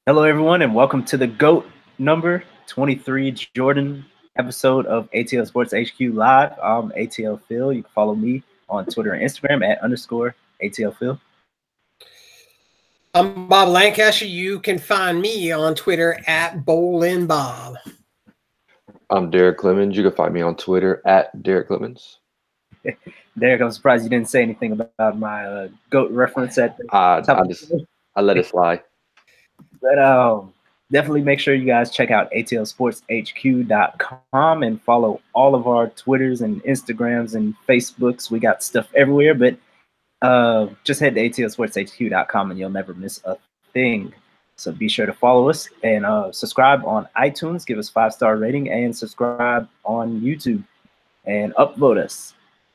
Hello, everyone, and welcome to the GOAT number 23 Jordan episode of ATL Sports HQ Live. I'm ATL Phil. You can follow me on Twitter and Instagram at _ATL Phil. I'm Bob Lancaster. You can find me on Twitter at BowlinBob. I'm Derek Clemens. You can find me on Twitter at Derek Clemens. Derek, I'm surprised you didn't say anything about my GOAT reference at the top. I let it slide. But definitely make sure you guys check out atlsportshq.com and follow all of our Twitters and Instagrams and Facebooks. We got stuff everywhere, but just head to atlsportshq.com and you'll never miss a thing. So be sure to follow us and subscribe on iTunes. Give us 5-star rating and subscribe on YouTube and upvote us.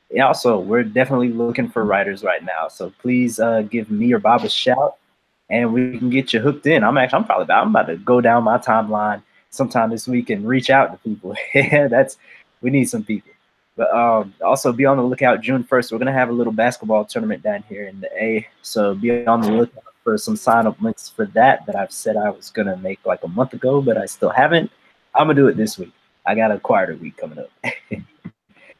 And also, we're definitely looking for writers right now. So please give me or Bob a shout, and we can get you hooked in. I'm about to go down my timeline sometime this week and reach out to people. We need some people. But also be on the lookout. June 1st, we're gonna have a little basketball tournament down here in the A. So be on the lookout for some sign-up links for that I've said I was gonna make like a month ago, but I still haven't. I'm gonna do it this week. I got a quieter week coming up.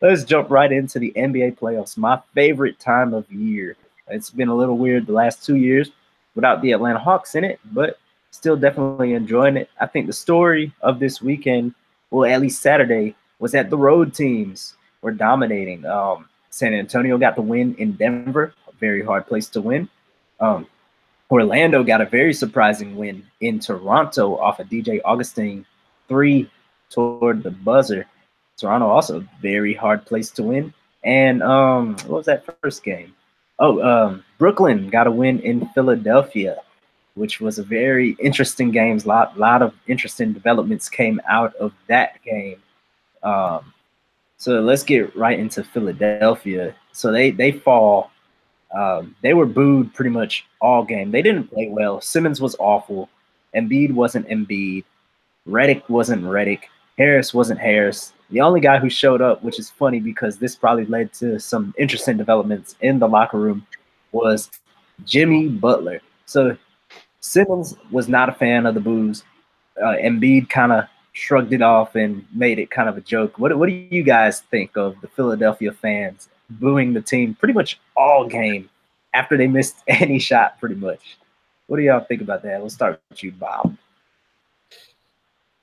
Let's jump right into the NBA playoffs. My favorite time of year. It's been a little weird the last 2 years without the Atlanta Hawks in it, but still definitely enjoying it. I think the story of this weekend, well, at least Saturday, was that the road teams were dominating. San Antonio got the win in Denver, a very hard place to win. Orlando got a very surprising win in Toronto off of DJ Augustine 3 toward the buzzer. Toronto also a very hard place to win. And what was that first game? Brooklyn got a win in Philadelphia, which was a very interesting game. A lot of interesting developments came out of that game. So let's get right into Philadelphia. So they fall. They were booed pretty much all game. They didn't play well. Simmons was awful. Embiid wasn't Embiid. Redick wasn't Redick. Harris wasn't Harris. The only guy who showed up, which is funny because this probably led to some interesting developments in the locker room, was Jimmy Butler. So Simmons was not a fan of the boos. Embiid kind of shrugged it off and made it kind of a joke. What do you guys think of the Philadelphia fans booing the team pretty much all game after they missed any shot pretty much? What do y'all think about that? We'll start with you, Bob.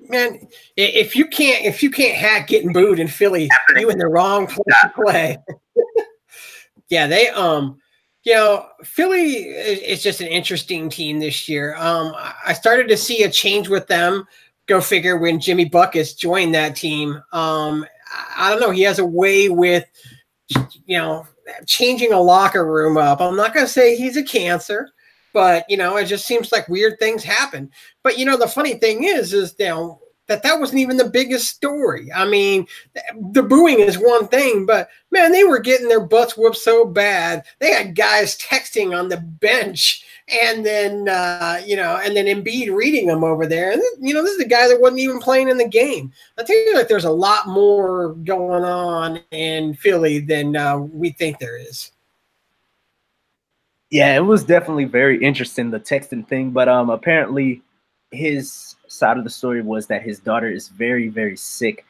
Man, if you can't hack getting booed in Philly, you in the wrong place to play. Yeah, they Philly is just an interesting team this year. I started to see a change with them. Go figure, when Jimmy Buckets joined that team. I don't know. He has a way with, changing a locker room up. I'm not going to say he's a cancer, but, it just seems like weird things happen. But, the funny thing is that wasn't even the biggest story. I mean, the booing is one thing, but, man, they were getting their butts whooped so bad. They had guys texting on the bench, and then, and then Embiid reading them over there. And, this is a guy that wasn't even playing in the game. I think like there's a lot more going on in Philly than we think there is. Yeah, it was definitely very interesting, the texting thing. But apparently his side of the story was that his daughter is very, very sick.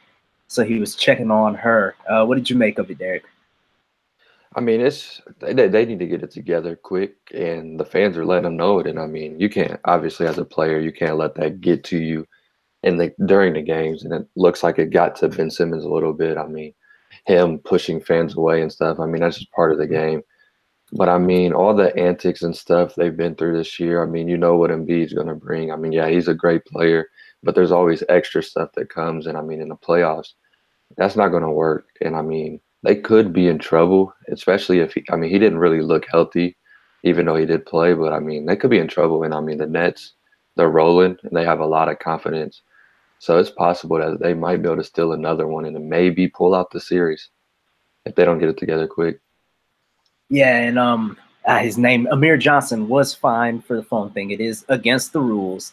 So he was checking on her. What did you make of it, Derek? I mean, they need to get it together quick, and the fans are letting them know it. And I mean, you can't, obviously, as a player, you can't let that get to you during the games. And it looks like it got to Ben Simmons a little bit. I mean, him pushing fans away and stuff. I mean, that's just part of the game. But I mean, all the antics and stuff they've been through this year, I mean, you know what Embiid's going to bring. I mean, yeah, he's a great player, but there's always extra stuff that comes. And I mean, in the playoffs, that's not going to work. And I mean, they could be in trouble, especially if he didn't really look healthy, even though he did play. But I mean, they could be in trouble. And I mean, the Nets, they're rolling and they have a lot of confidence. So it's possible that they might be able to steal another one and maybe pull out the series if they don't get it together quick. Yeah, and his name, Amir Johnson, was fined for the phone thing. It is against the rules,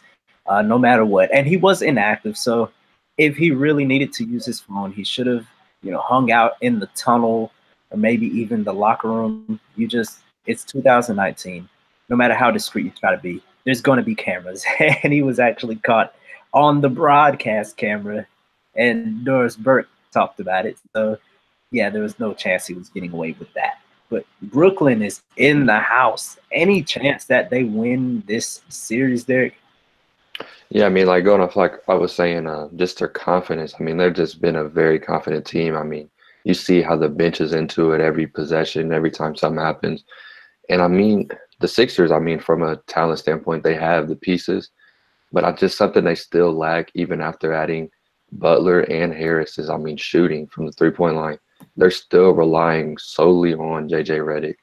no matter what. And he was inactive, so if he really needed to use his phone, he should have, hung out in the tunnel or maybe even the locker room. It's 2019. No matter how discreet you try to be, there's going to be cameras. And he was actually caught on the broadcast camera, and Doris Burke talked about it. So, yeah, there was no chance he was getting away with that. But Brooklyn is in the house. Any chance that they win this series, Derek? Yeah, I mean, like going off like I was saying, just their confidence. I mean, they've just been a very confident team. I mean, you see how the bench is into it every possession, every time something happens. And I mean, the Sixers, I mean, from a talent standpoint, they have the pieces, but I just something they still lack even after adding Butler and Harris is, I mean, shooting from the 3-point line. They're still relying solely on JJ Redick.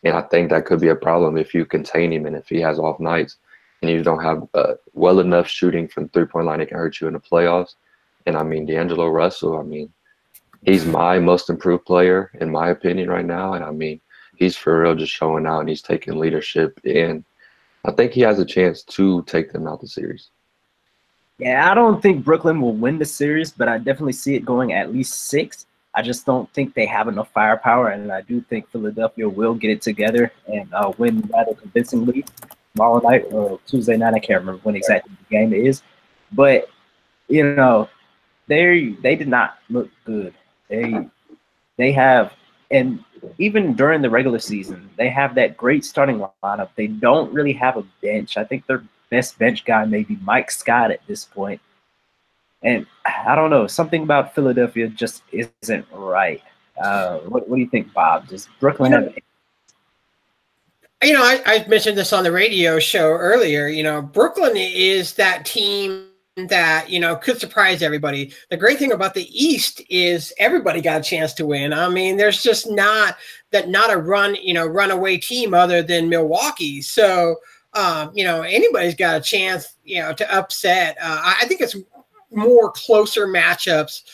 And I think that could be a problem if you contain him and if he has off nights and you don't have well enough shooting from the 3-point line, it can hurt you in the playoffs. And I mean, D'Angelo Russell, I mean, he's my most improved player in my opinion right now. And I mean, he's for real just showing out and he's taking leadership. And I think he has a chance to take them out the series. Yeah, I don't think Brooklyn will win the series, but I definitely see it going at least 6. I just don't think they have enough firepower, and I do think Philadelphia will get it together and win rather convincingly tomorrow night or Tuesday night. I can't remember when exactly the game is, but you know they did not look good. They have, and even during the regular season, they have that great starting lineup. They don't really have a bench. I think their best bench guy may be Mike Scott at this point. And I don't know, something about Philadelphia just isn't right. What do you think, Bob? Does Brooklyn have? I mentioned this on the radio show earlier. Brooklyn is that team that could surprise everybody. The great thing about the East is everybody got a chance to win. I mean, there's just not a runaway team other than Milwaukee. So anybody's got a chance to upset. I think it's more closer matchups.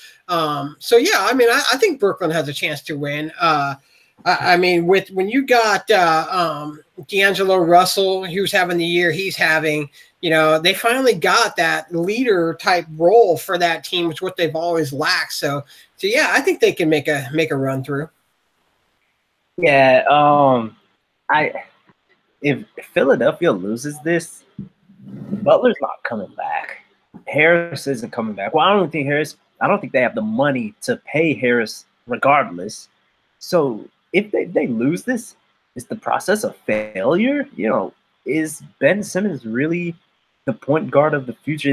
So yeah, I mean, I think Brooklyn has a chance to win. I mean, when you got D'Angelo Russell, who's having the year he's having, they finally got that leader type role for that team, which is what they've always lacked. So yeah, I think they can make a run through. Yeah, if Philadelphia loses this, Butler's not coming back. Harris isn't coming back. Well, I don't think they have the money to pay Harris regardless. So if they lose this, is the process a failure? Is Ben Simmons really the point guard of the future?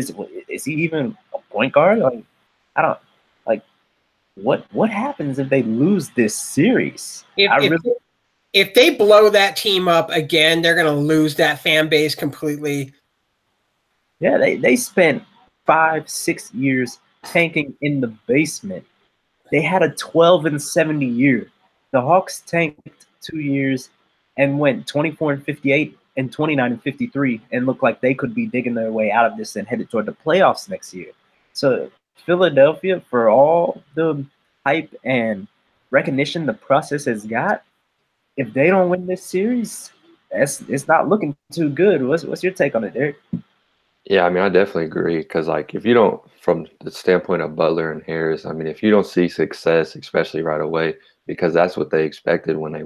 Is he even a point guard? I don't what happens if they lose this series? If they blow that team up again, they're going to lose that fan base completely. Yeah, they spent 5-6 years tanking in the basement. They had a 12-70 year. The Hawks tanked 2 years and went 24-58 and 29-53 and looked like they could be digging their way out of this and headed toward the playoffs next year. So Philadelphia, for all the hype and recognition the process has got, if they don't win this series, it's not looking too good. What's your take on it, Derek? Yeah, I mean, I definitely agree because, like, if you don't, from the standpoint of Butler and Harris, I mean, if you don't see success, especially right away, because that's what they expected when they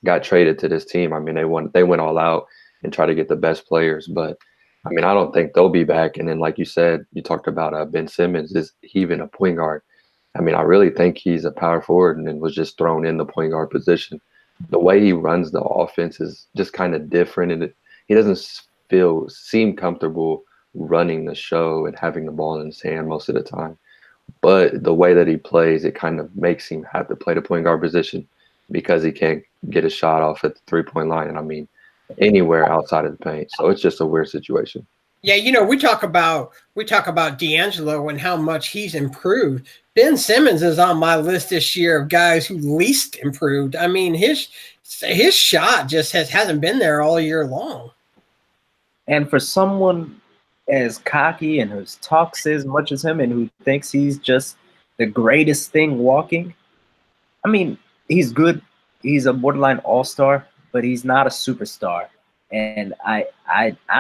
got traded to this team. I mean, they went all out and try to get the best players, but I mean, I don't think they'll be back. And then, like you said, you talked about Ben Simmons. Is he even a point guard? I mean, I really think he's a power forward and then was just thrown in the point guard position. The way he runs the offense is just kind of different, and he doesn't seem comfortable running the show and having the ball in his hand most of the time. But the way that he plays, it kind of makes him have to play the point guard position because he can't get a shot off at the 3-point line. And I mean, anywhere outside of the paint. So it's just a weird situation. Yeah, we talk about D'Angelo and how much he's improved. Ben Simmons is on my list this year of guys who least improved. I mean, his shot just hasn't been there all year long. And for someone as cocky and who talks as much as him and who thinks he's just the greatest thing walking, I mean, he's good. He's a borderline all-star, but he's not a superstar. And I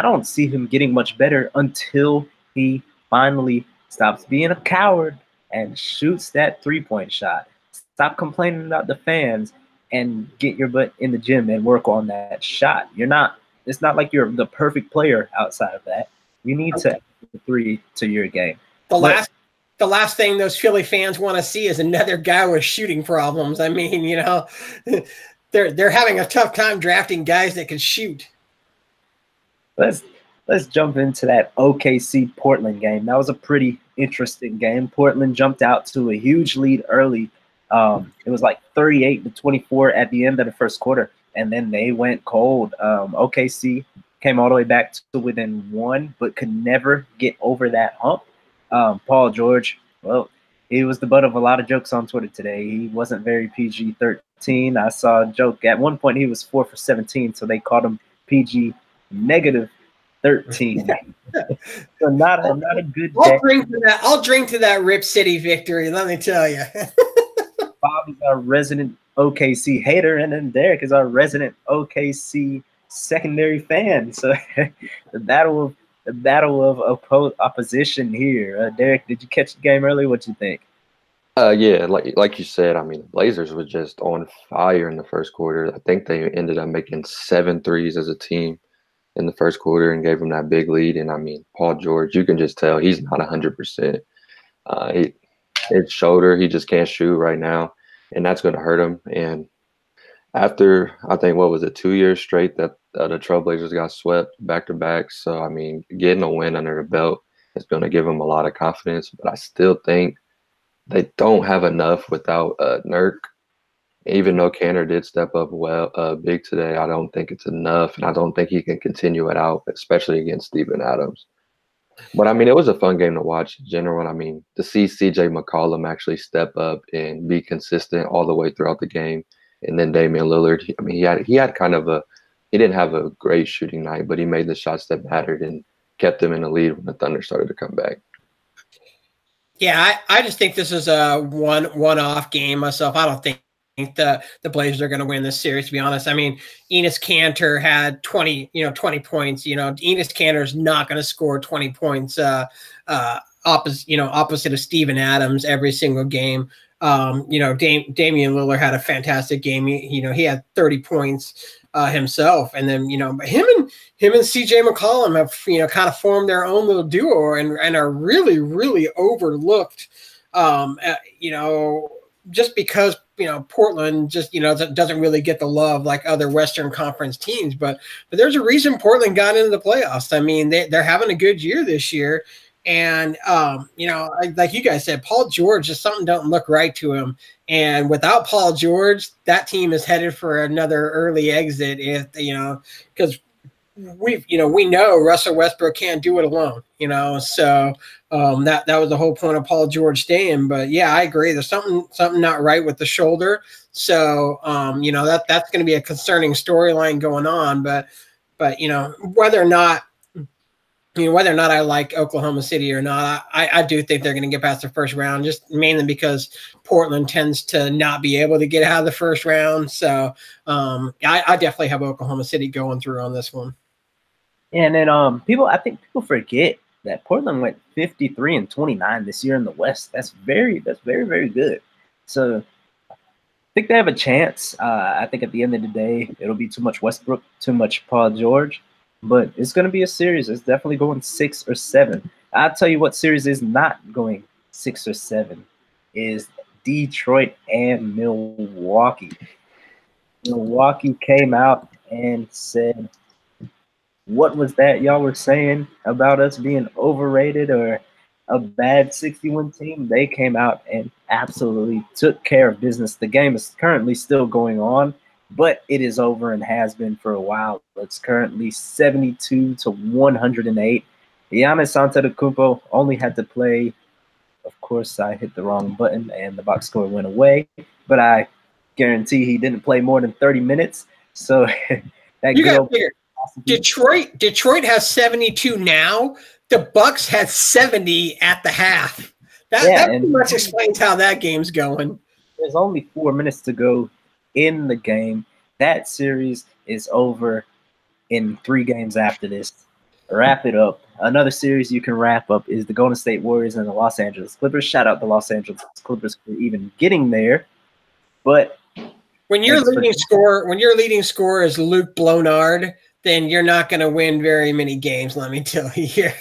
don't see him getting much better until he finally stops being a coward and shoots that 3-point shot. Stop complaining about the fans and get your butt in the gym and work on that shot. it's not like you're the perfect player outside of that. You need to add the three to your game. The last thing those Philly fans want to see is another guy with shooting problems. I mean, you know, they're having a tough time drafting guys that can shoot. Let's jump into that OKC Portland game. That was a pretty interesting game. Portland jumped out to a huge lead early. It was like 38-24 at the end of the first quarter, and then they went cold. OKC came all the way back to within one, but could never get over that hump. Paul George, well, he was the butt of a lot of jokes on Twitter today. He wasn't very PG-13. I saw a joke. At one point, he was 4 for 17, so they called him PG -13. So not a good day. I'll drink to that Rip City victory, let me tell you. Bob is our resident OKC hater, and then Derek is our resident OKC secondary fan. So the battle of opposition here. Derek, did you catch the game early? What'd you think? Yeah, like you said, I mean, the Blazers were just on fire in the first quarter. I think they ended up making 7 threes as a team in the first quarter and gave them that big lead. And I mean, Paul George, you can just tell he's not 100%. His shoulder, he just can't shoot right now, and that's going to hurt him. And after, I think, what was it, 2 years straight that the Trailblazers got swept back-to-back. So, I mean, getting a win under the belt is going to give him a lot of confidence. But I still think they don't have enough without Nurk. Even though Cantor did step up big today, I don't think it's enough, and I don't think he can continue it out, especially against Steven Adams. But, I mean, it was a fun game to watch in general. I mean, to see C.J. McCollum actually step up and be consistent all the way throughout the game. And then Damian Lillard, I mean, he had kind of he didn't have a great shooting night, but he made the shots that mattered and kept them in the lead when the Thunder started to come back. Yeah, I just think this is a one-off game myself. I don't think the Blazers are going to win this series, to be honest. I mean, Enes Kanter had 20 points. You know, Enes Kanter is not going to score 20 points opposite of Steven Adams every single game. Damian Lillard had a fantastic game. He had 30 points himself, and then him and CJ McCollum have kind of formed their own little duo and are really, really overlooked. Just because Portland just doesn't really get the love like other Western Conference teams, but there's a reason Portland got into the playoffs. I mean, they're having a good year this year. And, like you guys said, Paul George, just something don't look right to him. And without Paul George, that team is headed for another early exit because we know Russell Westbrook can't do it alone, so that was the whole point of Paul George staying. But yeah, I agree. There's something not right with the shoulder. So, that's going to be a concerning storyline going on, but whether or not I like Oklahoma City or not, I do think they're going to get past the first round, just mainly because Portland tends to not be able to get out of the first round. So I definitely have Oklahoma City going through on this one. And then I think people forget that Portland went 53-29 this year in the West. That's very, very good. So I think they have a chance. I think at the end of the day, it'll be too much Westbrook, too much Paul George. But it's going to be a series. It's definitely going 6 or 7. I'll tell you what series is not going 6 or 7 is Detroit and Milwaukee. Milwaukee came out and said, what was that y'all were saying about us being overrated or a bad 61 team? They came out and absolutely took care of business. The game is currently still going on, but it is over and has been for a while. It's currently 72-108. Giannis Antetokounmpo only had to play. Of course, I hit the wrong button and the box score went away, but I guarantee he didn't play more than 30 minutes. So that you got here. Detroit has 72 now. The Bucks had 70 at the half. That pretty much explains how that game's going. There's only 4 minutes to go in the game. That series is over in 3 games after this. Wrap it up. Another series you can wrap up is the Golden State Warriors and the Los Angeles Clippers. Shout out the Los Angeles Clippers for even getting there. But when your leading scorer is Luke Blonard, then you're not going to win very many games, let me tell you here.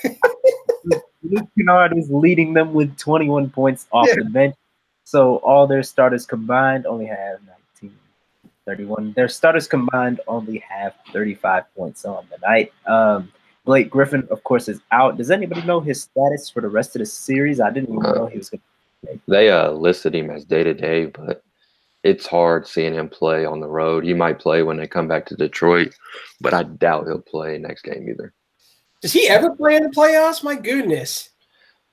Luke Kennard is leading them with 21 points off Yeah. the bench. So all their starters combined only have 19, 31. Their starters combined only have 35 points on the night. Blake Griffin, of course, is out. Does anybody know his status for the rest of the series? I didn't even know he was going to play. They listed him as day-to-day, but it's hard seeing him play on the road. He might play when they come back to Detroit, but I doubt he'll play next game either. Does he ever play in the playoffs? My goodness.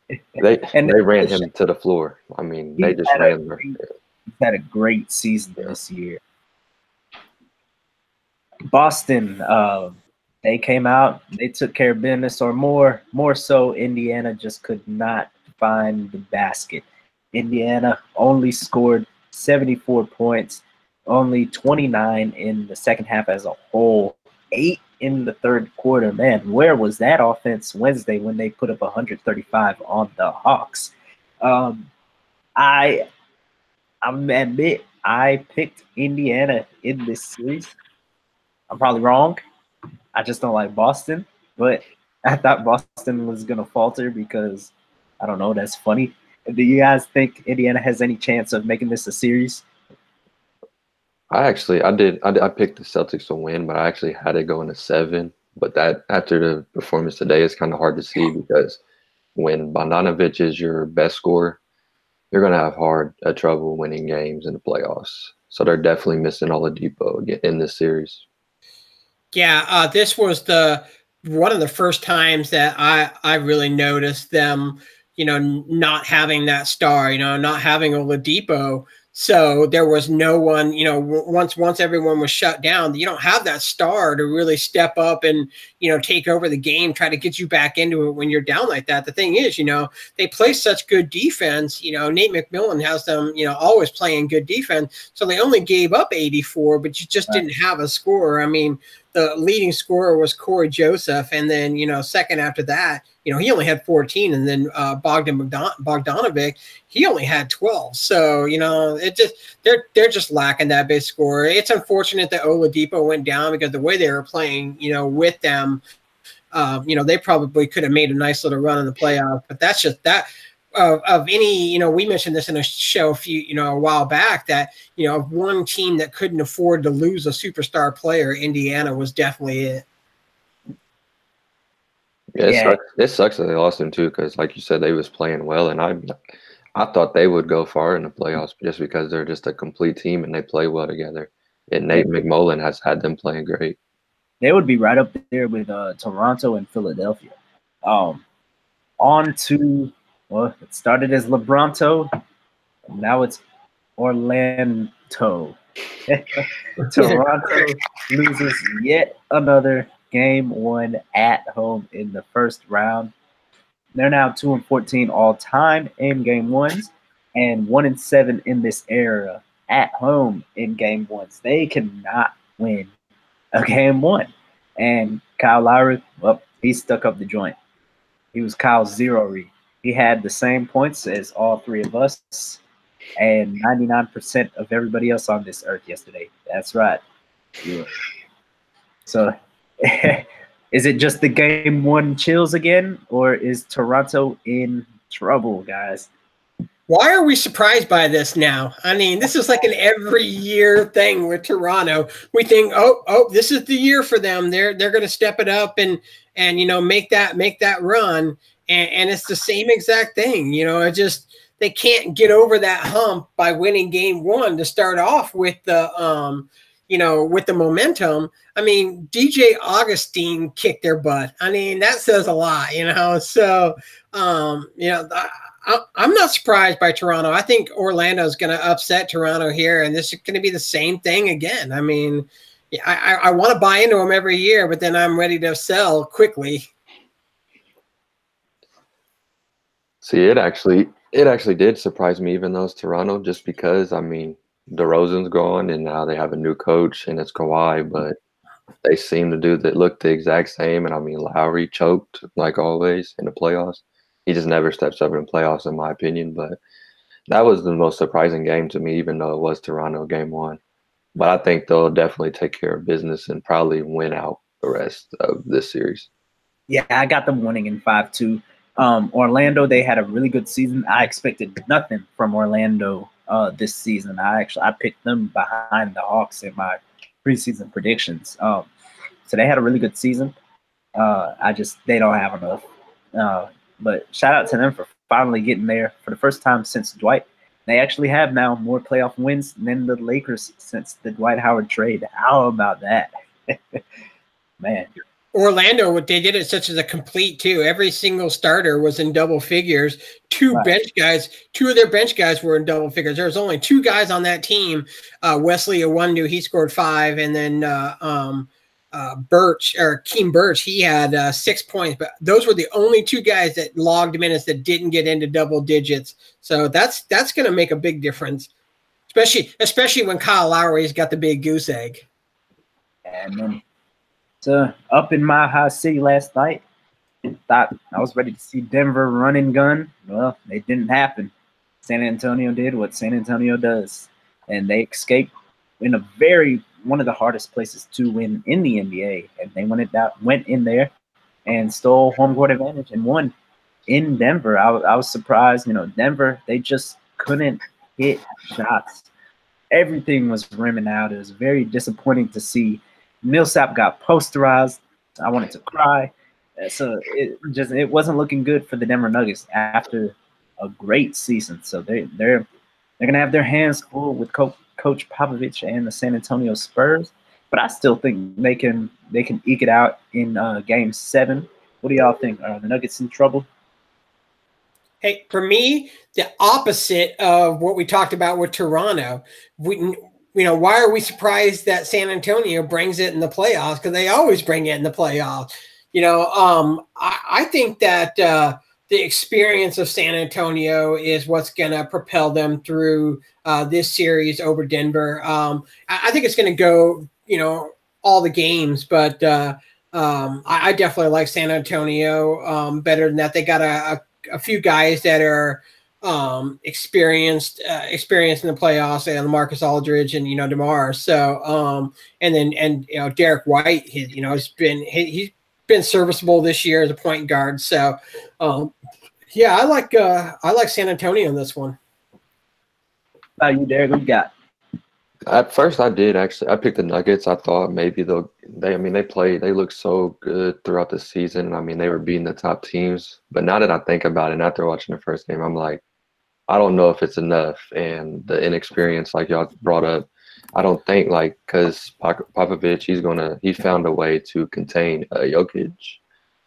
They ran him to the floor. I mean, they just ran him. He's had a great season this year. Boston, they came out, they took care of business, or more so, Indiana just could not find the basket. Indiana only scored 74 points, only 29 in the second half as a whole, 8 in the third quarter. Man, where was that offense Wednesday when they put up 135 on the Hawks? I admit I picked Indiana in this series. I'm probably wrong. I just don't like Boston, but I thought Boston was going to falter because, I don't know, that's funny. Do you guys think Indiana has any chance of making this a series? I did. I picked the Celtics to win, but I actually had it going to 7. But that after the performance today, it's kind of hard to see because when Bogdanovic is your best scorer, you're going to have trouble winning games in the playoffs. So they're definitely missing Oladipo in this series. Yeah, this was one of the first times that I really noticed them, not having that star, not having Oladipo. So there was no one, once everyone was shut down, you don't have that star to really step up and, take over the game, try to get you back into it when you're down like that. The thing is, they play such good defense. Nate McMillan has them, always playing good defense. So they only gave up 84, but you just didn't have a scorer. I mean, the leading scorer was Corey Joseph. And then, second after that, he only had 14. And then Bogdanovic, he only had 12. So, they're just lacking that big scorer. It's unfortunate that Oladipo went down because the way they were playing, with them, they probably could have made a nice little run in the playoffs. But that's just that. Of any, we mentioned this in a show a while back that, of one team that couldn't afford to lose a superstar player, Indiana was definitely it. Yeah, it sucks that they lost him too, because like you said, they was playing well, and I thought they would go far in the playoffs just because they're just a complete team and they play well together. And Nate McMillan has had them playing great. They would be right up there with Toronto and Philadelphia. On to. Well, it started as Lebronto, now it's Orlando. Toronto loses yet another game 1 at home in the first round. They're now 2-14 all time in game 1s and 1-7 in this era at home in game 1s. They cannot win a game 1. And Kyle Lowry, well, he stuck up the joint. He was Kyle's zero read. He had the same points as all three of us and 99% of everybody else on this earth yesterday. That's right. Yeah. So is it just the game 1 chills again, or is Toronto in trouble, guys? Why are we surprised by this now? I mean, this is like an every year thing with Toronto. We think, oh, this is the year for them. They're going to step it up and make that run. And it's the same exact thing. They can't get over that hump by winning game 1 to start off with the with the momentum. I mean, DJ Augustine kicked their butt. I mean, that says a lot, So, I'm not surprised by Toronto. I think Orlando is going to upset Toronto here, and this is going to be the same thing again. I mean, I want to buy into them every year, but then I'm ready to sell quickly. See, it actually did surprise me, even though it's Toronto, just because, I mean, DeRozan's gone, and now they have a new coach, and it's Kawhi, but they seem to look the exact same. And, I mean, Lowry choked, like always, in the playoffs. He just never steps up in the playoffs, in my opinion. But that was the most surprising game to me, even though it was Toronto game 1. But I think they'll definitely take care of business and probably win out the rest of this series. Yeah, I got them winning in 5-2. Orlando, they had a really good season. I expected nothing from Orlando this season. I picked them behind the Hawks in my preseason predictions. So they had a really good season. They don't have enough. But shout out to them for finally getting there for the first time since Dwight. They actually have now more playoff wins than the Lakers since the Dwight Howard trade. How about that? Man. Orlando, they did it such as a complete too. Every single starter was in double figures. Two of their bench guys were in double figures. There was only two guys on that team. Wesley Iwundu, he scored 5, and then Keem Birch, he had 6 points. But those were the only two guys that logged minutes that didn't get into double digits. So that's going to make a big difference, especially when Kyle Lowry's got the big goose egg. And then up in my high city last night. Thought I was ready to see Denver run and gun. Well, it didn't happen. San Antonio did what San Antonio does, and they escaped in one of the hardest places to win in the NBA. And they went in there and stole home court advantage and won in Denver. I was surprised. Denver, they just couldn't hit shots. Everything was rimming out. It was very disappointing to see. Millsap got posterized. I wanted to cry. So it wasn't looking good for the Denver Nuggets after a great season. So they're gonna have their hands full with Coach Popovich and the San Antonio Spurs. But I still think they can eke it out in Game 7. What do y'all think? Are the Nuggets in trouble? Hey, for me, the opposite of what we talked about with Toronto. Why are we surprised that San Antonio brings it in the playoffs? Because they always bring it in the playoffs. I think that the experience of San Antonio is what's going to propel them through this series over Denver. I think it's going to go, all the games, but I definitely like San Antonio better than that. They got a few guys that are experienced in the playoffs, and Marcus Aldridge and DeMar. So and Derek White, he's been serviceable this year as a point guard. So I like San Antonio in this one. How about you, Derek? What you got? At first, I picked the Nuggets. I thought maybe they looked so good throughout the season. I mean, they were beating the top teams. But now that I think about it, after watching the first game, I'm like, I don't know if it's enough. And the inexperience, like y'all brought up, I don't think because Popovich, he found a way to contain Jokic,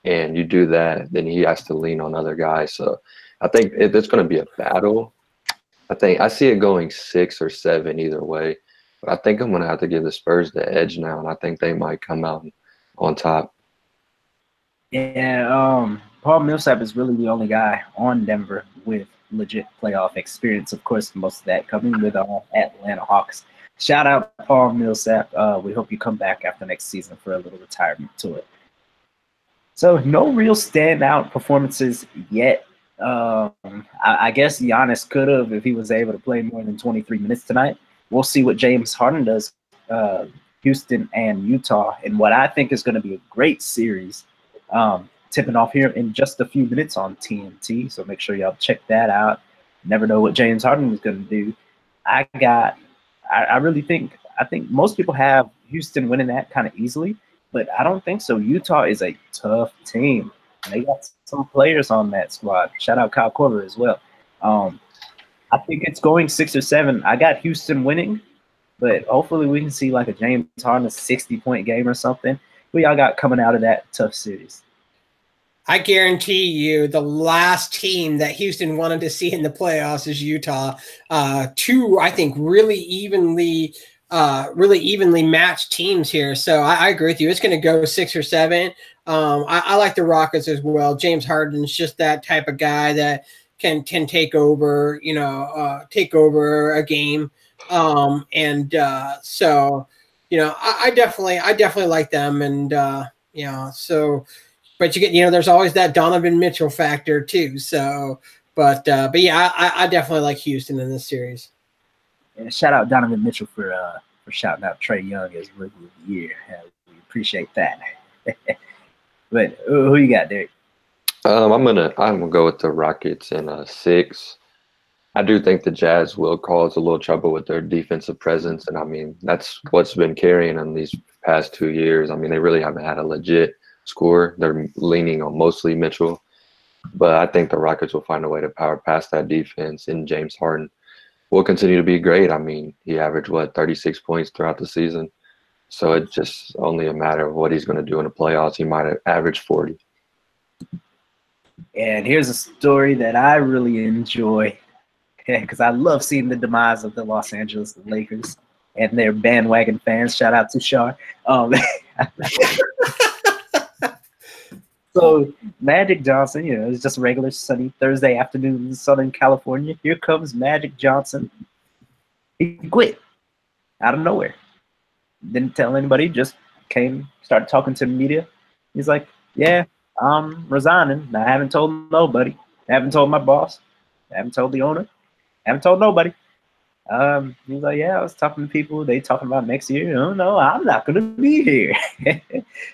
and you do that, then he has to lean on other guys. So I think it's going to be a battle. I see it going 6 or 7 either way, but I think I'm going to have to give the Spurs the edge now, and I think they might come out on top. Yeah, Paul Millsap is really the only guy on Denver with legit playoff experience. Of course, most of that coming with Atlanta Hawks. Shout out Paul Millsap. We hope you come back after next season for a little retirement tour. So no real standout performances yet. I guess Giannis could have if he was able to play more than 23 minutes tonight. We'll see what James Harden does, Houston and Utah, and what I think is going to be a great series. Tipping off here in just a few minutes on TNT, so make sure y'all check that out. Never know what James Harden is going to do. I think most people have Houston winning that kind of easily, but I don't think so. Utah is a tough team. They got some players on that squad. Shout out Kyle Korver as well. I think it's going 6 or 7. I got Houston winning, but hopefully we can see like a James Harden 60-point game or something. Who y'all got coming out of that tough series? I guarantee you the last team that Houston wanted to see in the playoffs is Utah. Two, I think, really evenly matched teams here. So I agree with you. It's going to go 6 or 7. I like the Rockets as well. James Harden's just that type of guy that can take over, take over a game. So I definitely like them, and so. But you get, there's always that Donovan Mitchell factor too. So, but yeah, I definitely like Houston in this series. And shout out Donovan Mitchell for shouting out Trae Young as Rookie of the Year. We appreciate that. But who you got, Derek? I'm gonna go with the Rockets in 6. I do think the Jazz will cause a little trouble with their defensive presence, and I mean that's what's been carrying them these past 2 years. I mean they really haven't had a legit scorer. They're leaning on mostly Mitchell, but I think the Rockets will find a way to power past that defense, and James Harden will continue to be great. I mean he averaged 36 points throughout the season, so it's just only a matter of what he's going to do in the playoffs. He might average 40. And here's a story that I really enjoy because I love seeing the demise of the Los Angeles Lakers and their bandwagon fans. Shout out to Shar. So Magic Johnson, it's just a regular sunny Thursday afternoon in Southern California. Here comes Magic Johnson. He quit out of nowhere. Didn't tell anybody, just came, started talking to the media. He's like, yeah, I'm resigning. I haven't told nobody. I haven't told my boss. I haven't told the owner. I haven't told nobody. He's like, yeah, I was talking to people. They talking about next year. Oh, no, I'm not going to be here.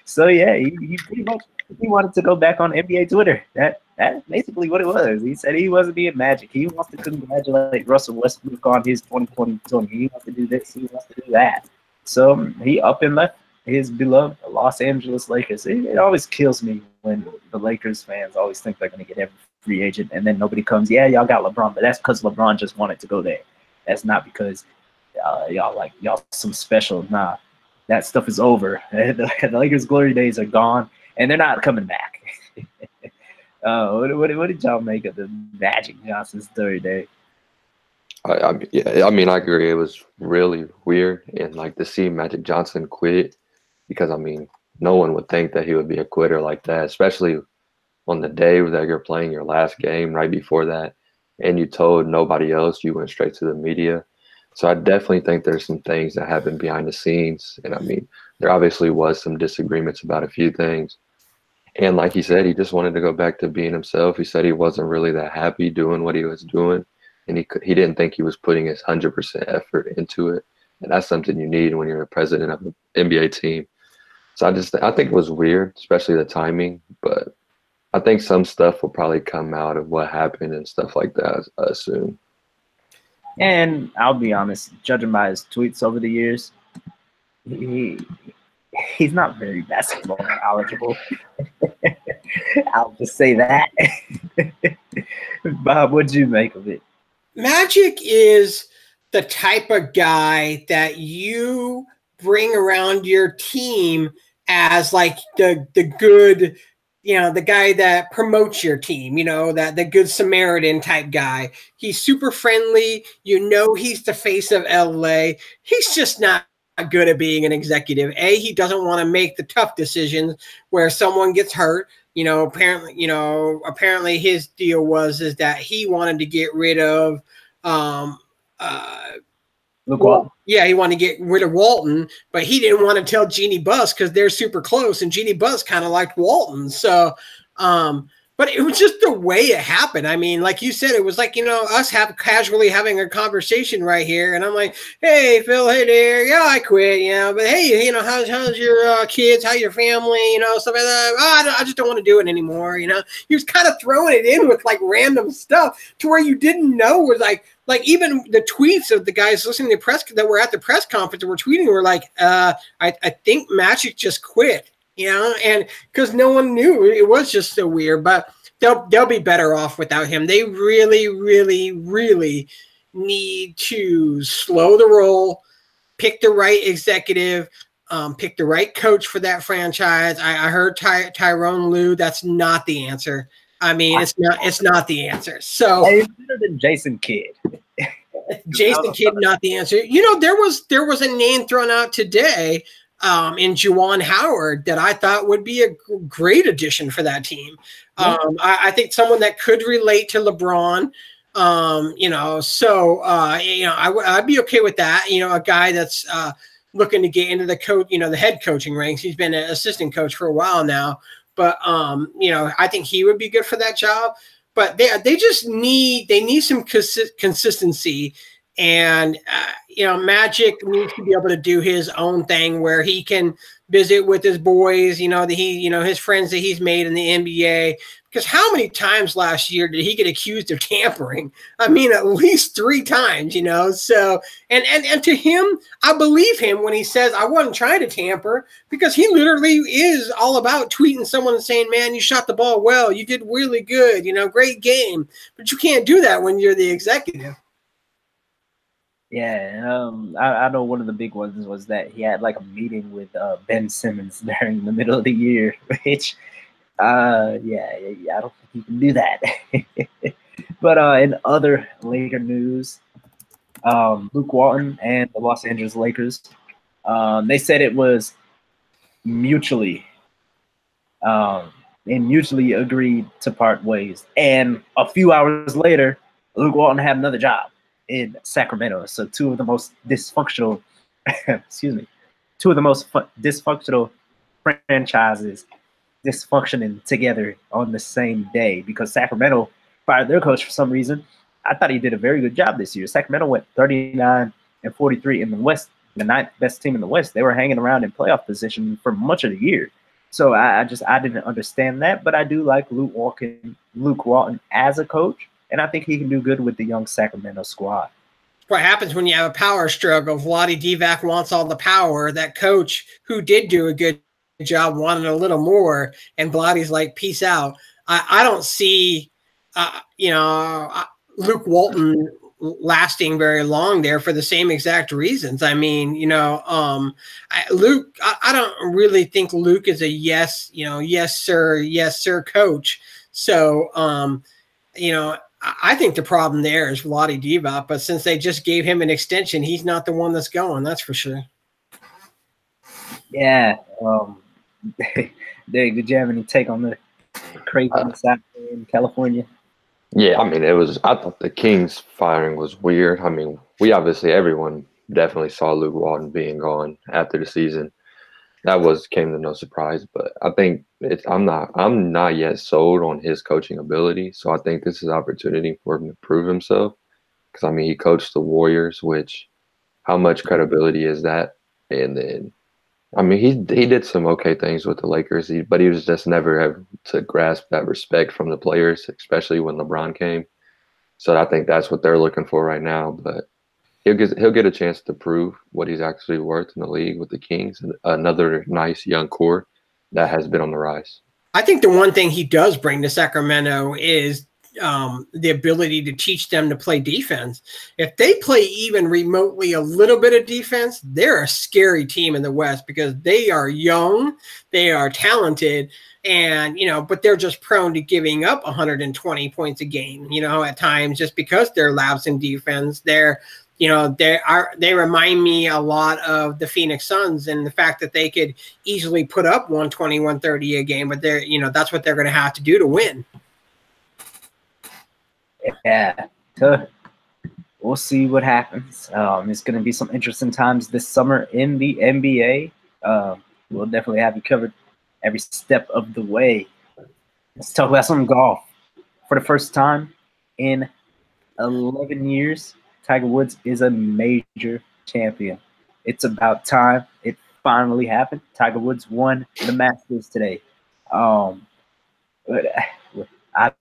So, yeah, he pretty much he wanted to go back on NBA Twitter. That's basically what it was. He said he wasn't being Magic. He wants to congratulate Russell Westbrook on his 2020. He wants to do this. He wants to do that. So he up and left his beloved Los Angeles Lakers. It always kills me when the Lakers fans always think they're going to get every free agent and then nobody comes. Yeah, y'all got LeBron, but that's because LeBron just wanted to go there. That's not because y'all some special. Nah, that stuff is over. The Lakers' glory days are gone, and they're not coming back. What did y'all make of the Magic Johnson story there? I mean, I agree. It was really weird, and like to see Magic Johnson quit, because I mean, no one would think that he would be a quitter like that, especially on the day that you're playing your last game right before that, and you told nobody else. You went straight to the media. So I definitely think there's some things that happened behind the scenes, and I mean, there obviously was some disagreements about a few things. And like he said, he just wanted to go back to being himself. He said he wasn't really that happy doing what he was doing, and he didn't think he was putting his 100% effort into it. And that's something you need when you're a president of an NBA team. So I think it was weird, especially the timing. But I think some stuff will probably come out of what happened and stuff like that, I assume. And I'll be honest, judging by his tweets over the years, he's not very basketball knowledgeable. I'll just say that. Bob, what'd you make of it? Magic is the type of guy that you bring around your team as like the good, the guy that promotes your team, that the good Samaritan type guy. He's super friendly. He's the face of LA. He's just not good at being an executive. He doesn't want to make the tough decisions where someone gets hurt. Apparently his deal is that he wanted to get rid of he wanted to get rid of Walton, but he didn't want to tell Jeannie Buss because they're super close, and Jeannie Buss kind of liked Walton. So, but it was just the way it happened. I mean, like you said, it was like, us casually having a conversation right here. And I'm like, hey, Phil, hey there. Yeah, I quit, but hey, how's your kids? How's your family? Stuff like that. Oh, I just don't want to do it anymore. He was kind of throwing it in with like random stuff to where you didn't know was like even the tweets of the guys listening to press that were at the press conference that were tweeting were like, I think Magic just quit. And because no one knew, it was just so weird. But they'll be better off without him. They really, really, really need to slow the roll, pick the right executive, pick the right coach for that franchise. I heard Tyrone Lue. That's not the answer. I mean, it's not the answer. So he's better than Jason Kidd. Jason Kidd, not the answer. There was a name thrown out today in Juwan Howard that I thought would be a great addition for that team. I think someone that could relate to LeBron. I'd be okay with that. A guy that's looking to get into the head coaching ranks. He's been an assistant coach for a while now, but I think he would be good for that job. But they just need some consistency. And, Magic needs to be able to do his own thing where he can visit with his boys, his friends that he's made in the NBA. Because how many times last year did he get accused of tampering? I mean, at least 3 times, So, and to him, I believe him when he says, I wasn't trying to tamper, because he literally is all about tweeting someone and saying, man, you shot the ball well. You did really good, great game. But you can't do that when you're the executive. Yeah, I know one of the big ones was that he had like a meeting with Ben Simmons during the middle of the year, which yeah, I don't think you can do that. But in other Laker news, Luke Walton and the Los Angeles Lakers, they said it was mutually and mutually agreed to part ways. And a few hours later, Luke Walton had another job in Sacramento. So two of the most dysfunctional, dysfunctional franchises dysfunctioning together on the same day, because Sacramento fired their coach for some reason. I thought he did a very good job this year. Sacramento went 39-43 in the West, the 9th best team in the West. They were hanging around in playoff position for much of the year. So I didn't understand that, but I do like Luke Walton as a coach, and I think he can do good with the young Sacramento squad. What happens when you have a power struggle? Vlade Divac wants all the power. That coach who did do a good job wanted a little more, and Vlade's like, peace out. I don't see Luke Walton lasting very long there for the same exact reasons. I mean, Luke, I don't really think Luke is a yes sir coach. So I think the problem there is Vlade Divac, but since they just gave him an extension, he's not the one that's going, that's for sure. Yeah. Did you have any take on the craziness out in California? Yeah, I mean, I thought the Kings firing was weird. I mean, everyone definitely saw Luke Walton being gone after the season. That came to no surprise, but I think I'm not yet sold on his coaching ability. So I think this is an opportunity for him to prove himself. Because I mean, he coached the Warriors, which how much credibility is that? And then, I mean, he did some okay things with the Lakers, but he was just never able to grasp that respect from the players, especially when LeBron came. So I think that's what they're looking for right now. But he'll get a chance to prove what he's actually worth in the league with the Kings, and another nice young core that has been on the rise. I think the one thing he does bring to Sacramento is the ability to teach them to play defense. If they play even remotely a little bit of defense, they're a scary team in the West, because they are young, they are talented, and but they're just prone to giving up 120 points a game, at times, just because they're labs in defense. They remind me a lot of the Phoenix Suns, and the fact that they could easily put up 120, 130 a game, but that's what they're going to have to do to win. Yeah, we'll see what happens. It's going to be some interesting times this summer in the NBA. We'll definitely have you covered every step of the way. Let's talk about some golf. For the first time in 11 years, Tiger Woods is a major champion. It's about time it finally happened. Tiger Woods won the Masters today. I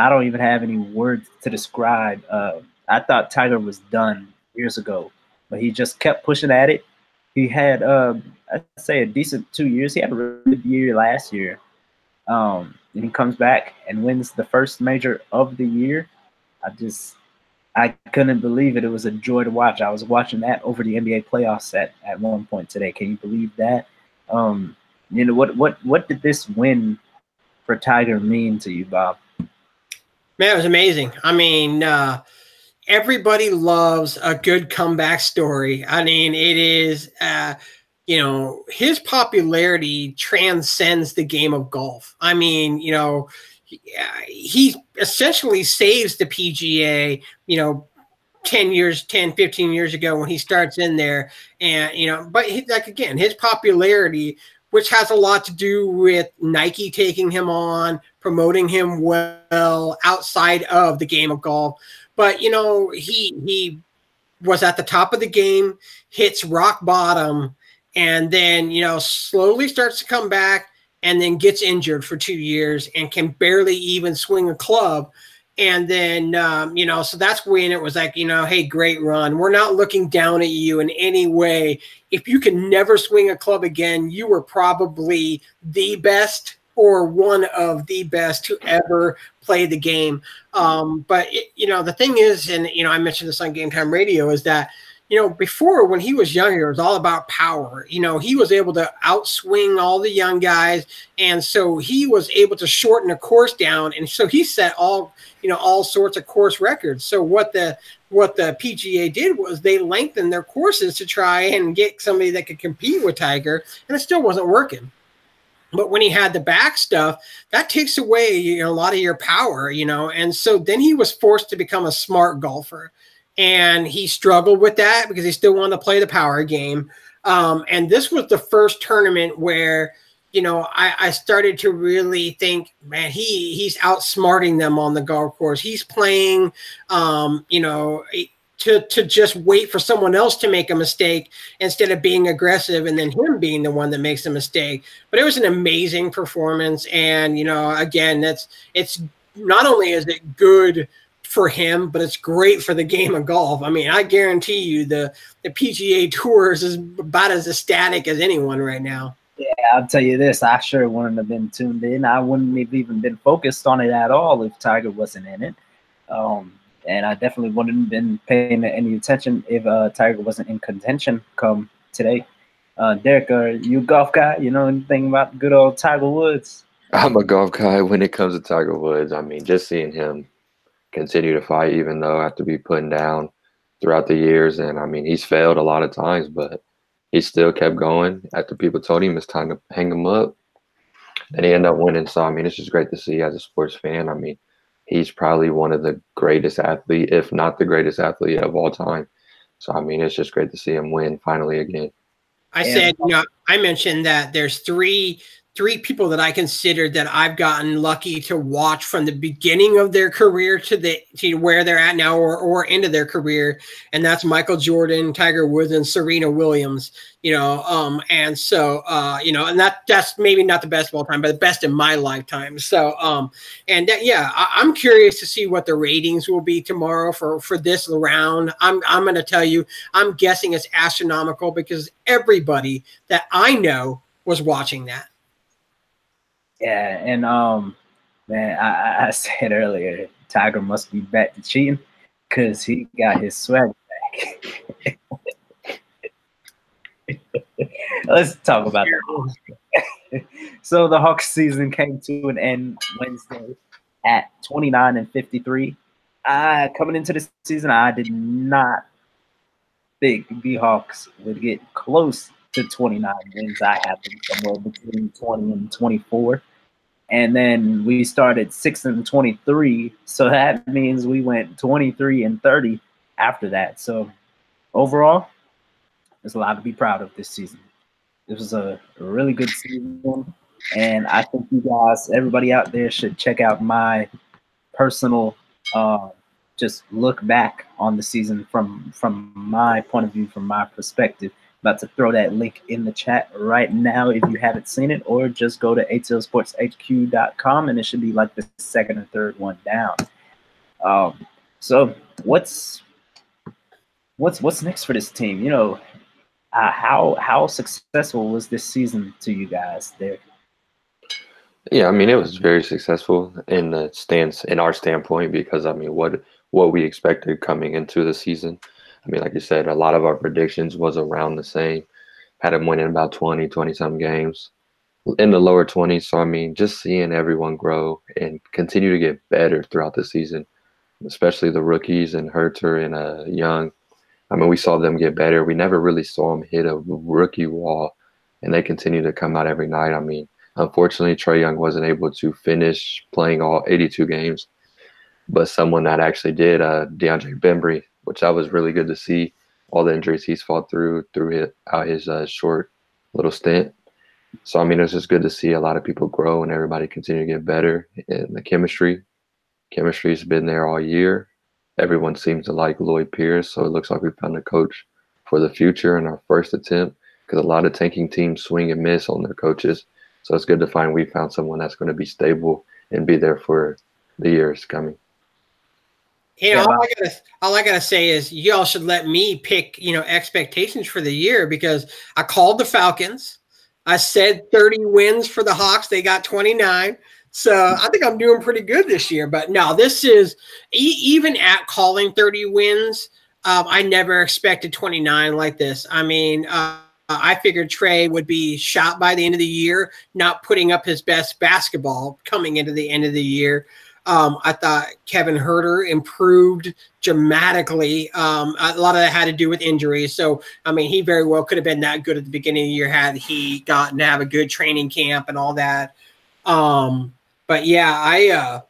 don't even have any words to describe. I thought Tiger was done years ago, but he just kept pushing at it. He had, I'd say, a decent 2 years. He had a really good year last year. And he comes back and wins the first major of the year. I couldn't believe it. It was a joy to watch. I was watching that over the NBA playoffs at one point today. Can you believe that? What did this win for Tiger mean to you, Bob? Man, it was amazing. I mean, everybody loves a good comeback story. I mean, it is, his popularity transcends the game of golf. I mean, he essentially saves the PGA, 10, 15 years ago when he starts in there. And, but again, his popularity, which has a lot to do with Nike taking him on, promoting him well outside of the game of golf. But, he was at the top of the game, hits rock bottom, and then, slowly starts to come back and then gets injured for 2 years and can barely even swing a club. And then, so that's when it was like, hey, great run. We're not looking down at you in any way. If you can never swing a club again, you were probably the best or one of the best to ever play the game. But the thing is, and, I mentioned this on Game Time Radio, is that, before when he was younger, it was all about power. He was able to outswing all the young guys. And so he was able to shorten a course down. And so he set all sorts of course records. So what the PGA did was they lengthened their courses to try and get somebody that could compete with Tiger. And it still wasn't working. But when he had the back stuff, that takes away a lot of your power, And so then he was forced to become a smart golfer. And he struggled with that because he still wanted to play the power game. And this was the first tournament where, I started to really think, man, he's outsmarting them on the golf course. He's playing, to just wait for someone else to make a mistake instead of being aggressive and then him being the one that makes the mistake. But it was an amazing performance. And, again, it's not only is it good for him, but it's great for the game of golf. I mean, I guarantee you the PGA Tour is about as ecstatic as anyone right now. Yeah, I'll tell you this. I sure wouldn't have been tuned in. I wouldn't have even been focused on it at all if Tiger wasn't in it. And I definitely wouldn't have been paying any attention if Tiger wasn't in contention come today. Derek, are you a golf guy? You know anything about good old Tiger Woods? I'm a golf guy when it comes to Tiger Woods. I mean, just seeing him continue to fight, even though I have to be putting down throughout the years. And I mean, he's failed a lot of times, but he still kept going after people told him it's time to hang him up. And he ended up winning. So, I mean, it's just great to see as a sports fan. I mean, he's probably one of the greatest athlete, if not the greatest athlete of all time. So, I mean, it's just great to see him win finally again. I mentioned that there's three people that I consider that I've gotten lucky to watch from the beginning of their career to where they're at now or into their career. And that's Michael Jordan, Tiger Woods, and Serena Williams, and so, and that's maybe not the best of all time, but the best in my lifetime. So, I'm curious to see what the ratings will be tomorrow for this round. I'm going to tell you, I'm guessing it's astronomical because everybody that I know was watching that. Yeah, and man, I said earlier, Tiger must be back to cheating because he got his swag back. Let's talk about that. So the Hawks season came to an end Wednesday at 29-53. Coming into this season, I did not think the Hawks would get close to 29 wins. I had them somewhere between 20 and 24. And then we started 6-23. So that means we went 23-30 after that. So overall, there's a lot to be proud of this season. This was a really good season. And I think you guys, everybody out there, should check out my personal just look back on the season from my point of view, from my perspective. About to throw that link in the chat right now if you haven't seen it, or just go to atlsportshq.com and it should be like the second or third one down. So what's next for this team? How successful was this season to you guys there? Yeah, I mean, it was very successful in our standpoint because I mean, what we expected coming into the season. I mean, like you said, a lot of our predictions was around the same. Had them winning about 20-some games in the lower 20s. So, I mean, just seeing everyone grow and continue to get better throughout the season, especially the rookies and Herter and Young. I mean, we saw them get better. We never really saw them hit a rookie wall, and they continue to come out every night. I mean, unfortunately, Trae Young wasn't able to finish playing all 82 games, but someone that actually did, DeAndre Bembry, which that was really good to see. All the injuries he's fought through his short little stint. So, I mean, it's just good to see a lot of people grow and everybody continue to get better. And the chemistry's been there all year. Everyone seems to like Lloyd Pierce, so it looks like we found a coach for the future in our first attempt. because a lot of tanking teams swing and miss on their coaches. So it's good to find we found someone that's going to be stable and be there for the years coming. You know, all I gotta say is y'all should let me pick, you know, expectations for the year, because I called the Falcons. I said 30 wins for the Hawks. They got 29. So I think I'm doing pretty good this year. But no, this is even at calling 30 wins, I never expected 29 like this. I mean, I figured Trey would be shot by the end of the year, not putting up his best basketball coming into the end of the year. I thought Kevin Huerter improved dramatically. A lot of that had to do with injuries. So, I mean, he very well could have been that good at the beginning of the year had he gotten to have a good training camp and all that. But yeah,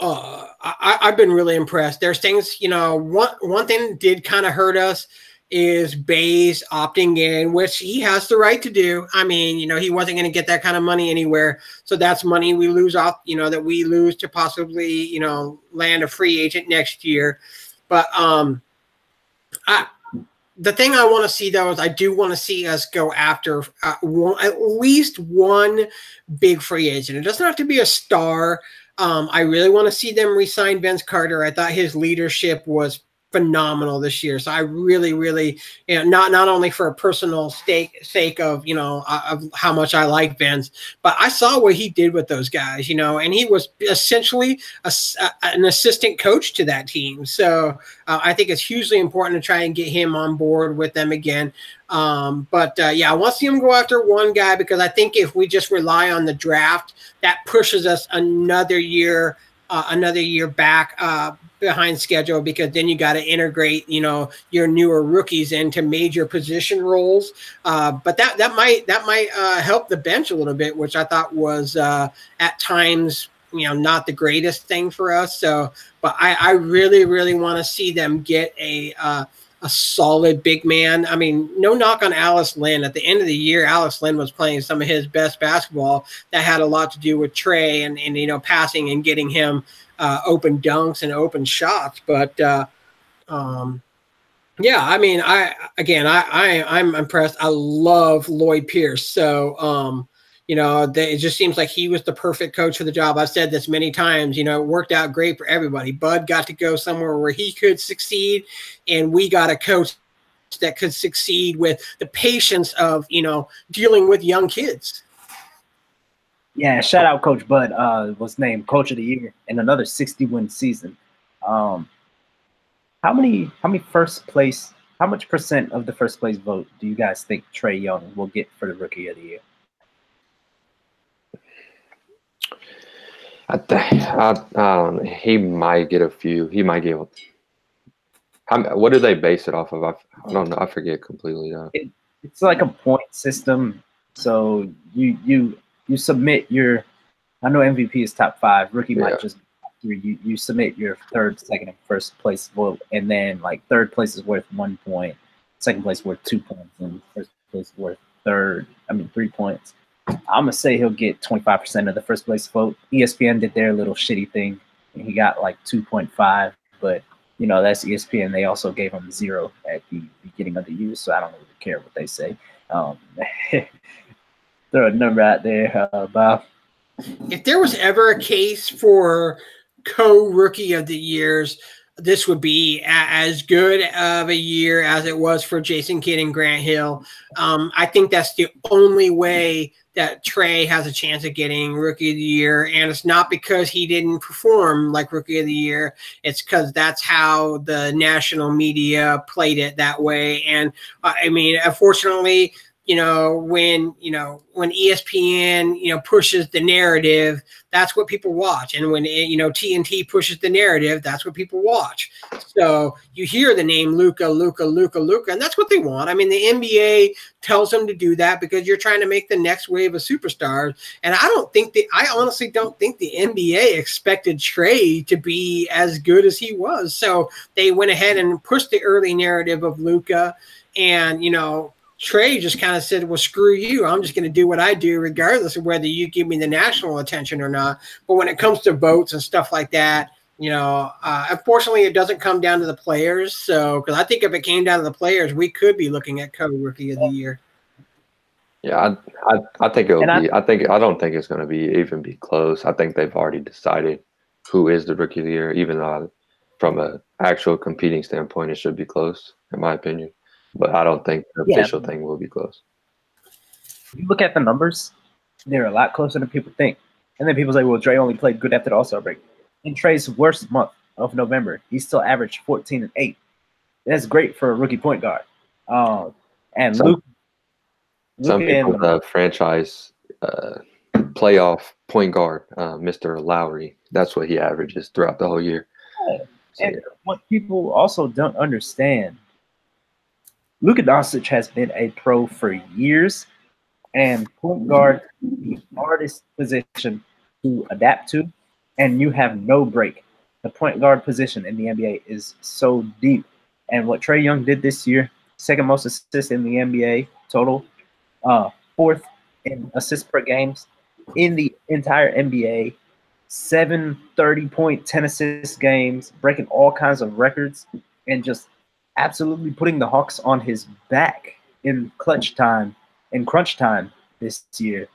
I've been really impressed. There's things, you know, one thing that did kind of hurt us is Bays opting in, which he has the right to do. I mean, you know, he wasn't going to get that kind of money anywhere. So that's money we lose off, you know, that we lose to possibly, you know, land a free agent next year. But the thing I want to see, though, is I do want to see us go after at least one big free agent. It doesn't have to be a star. I really want to see them re-sign Vince Carter. I thought his leadership was phenomenal this year. So I really, you know, not only for a personal sake of, you know, of how much I like Vince, but I saw what he did with those guys, you know, and he was essentially an assistant coach to that team. So I think it's hugely important to try and get him on board with them again. Yeah, I want to see him go after one guy, because I think if we just rely on the draft, that pushes us another year back behind schedule, because then you got to integrate, you know, your newer rookies into major position roles. But that might help the bench a little bit, which I thought was at times, you know, not the greatest thing for us. So, but I really want to see them get a solid big man. I mean, no knock on Alex Lynn. At the end of the year, Alex Lynn was playing some of his best basketball. That had a lot to do with Trey and you know, passing and getting him open dunks and open shots. But yeah, I mean, I'm impressed. I love Lloyd Pierce. So you know, it just seems like he was the perfect coach for the job. I've said this many times, you know, it worked out great for everybody. Bud got to go somewhere where he could succeed, and we got a coach that could succeed with the patience of, you know, dealing with young kids. Yeah, shout out Coach Bud, was named Coach of the Year in another 60-win season. How much percent of the first place vote do you guys think Trae Young will get for the Rookie of the Year? I don't know. He might get a few. He might get. What do they base it off of? I don't know. I forget completely. It's like a point system. So you submit your. I know MVP is top 5. Rookie might just be top 3. You submit your third, second, and first place vote, and then like third place is worth 1 point, second place worth 2 points, and first place worth 3 points. I'm gonna say he'll get 25% of the first place vote. ESPN did their little shitty thing, and he got like 2.5. But you know, that's ESPN. They also gave him 0 at the beginning of the year, so I don't really care what they say. Throw a number out there, Bob. If there was ever a case for co-rookie of the years, this would be as good of a year as it was for Jason Kidd and Grant Hill. I think that's the only way that Trey has a chance of getting Rookie of the Year, and it's not because he didn't perform like Rookie of the Year. It's because that's how the national media played it that way. And I mean, unfortunately, when ESPN, pushes the narrative, that's what people watch. And when, TNT pushes the narrative, that's what people watch. So you hear the name Luka, and that's what they want. I mean, the NBA tells them to do that because you're trying to make the next wave of superstars. And I honestly don't think the NBA expected Trey to be as good as he was. So they went ahead and pushed the early narrative of Luka, and, Trey just kind of said, well, screw you. I'm just going to do what I do regardless of whether you give me the national attention or not. But when it comes to votes and stuff like that, Unfortunately, it doesn't come down to the players. So, because I think if it came down to the players, we could be looking at co-rookie of the year. Yeah, I think it'll be. I don't think it's going to be even be close. I think they've already decided who is the rookie of the year. Even though, from an actual competing standpoint, it should be close, in my opinion. But I don't think the official thing will be close. If you look at the numbers, they're a lot closer than people think. And then people say, well, Dre only played good after the All-Star break. In Tre's worst month of November, he still averaged 14 and 8. That's great for a rookie point guard. And some Luke people franchise playoff point guard, Mr. Lowry. That's what he averages throughout the whole year. And what people also don't understand, Luka Doncic has been a pro for years, and point guard the hardest position to adapt to, and you have no break. The point guard position in the NBA is so deep, and what Trae Young did this year, second most assists in the NBA total, fourth in assists per games in the entire NBA, 7 30-point, 10 assist games, breaking all kinds of records, and just absolutely putting the Hawks on his back in clutch time, in crunch time this year.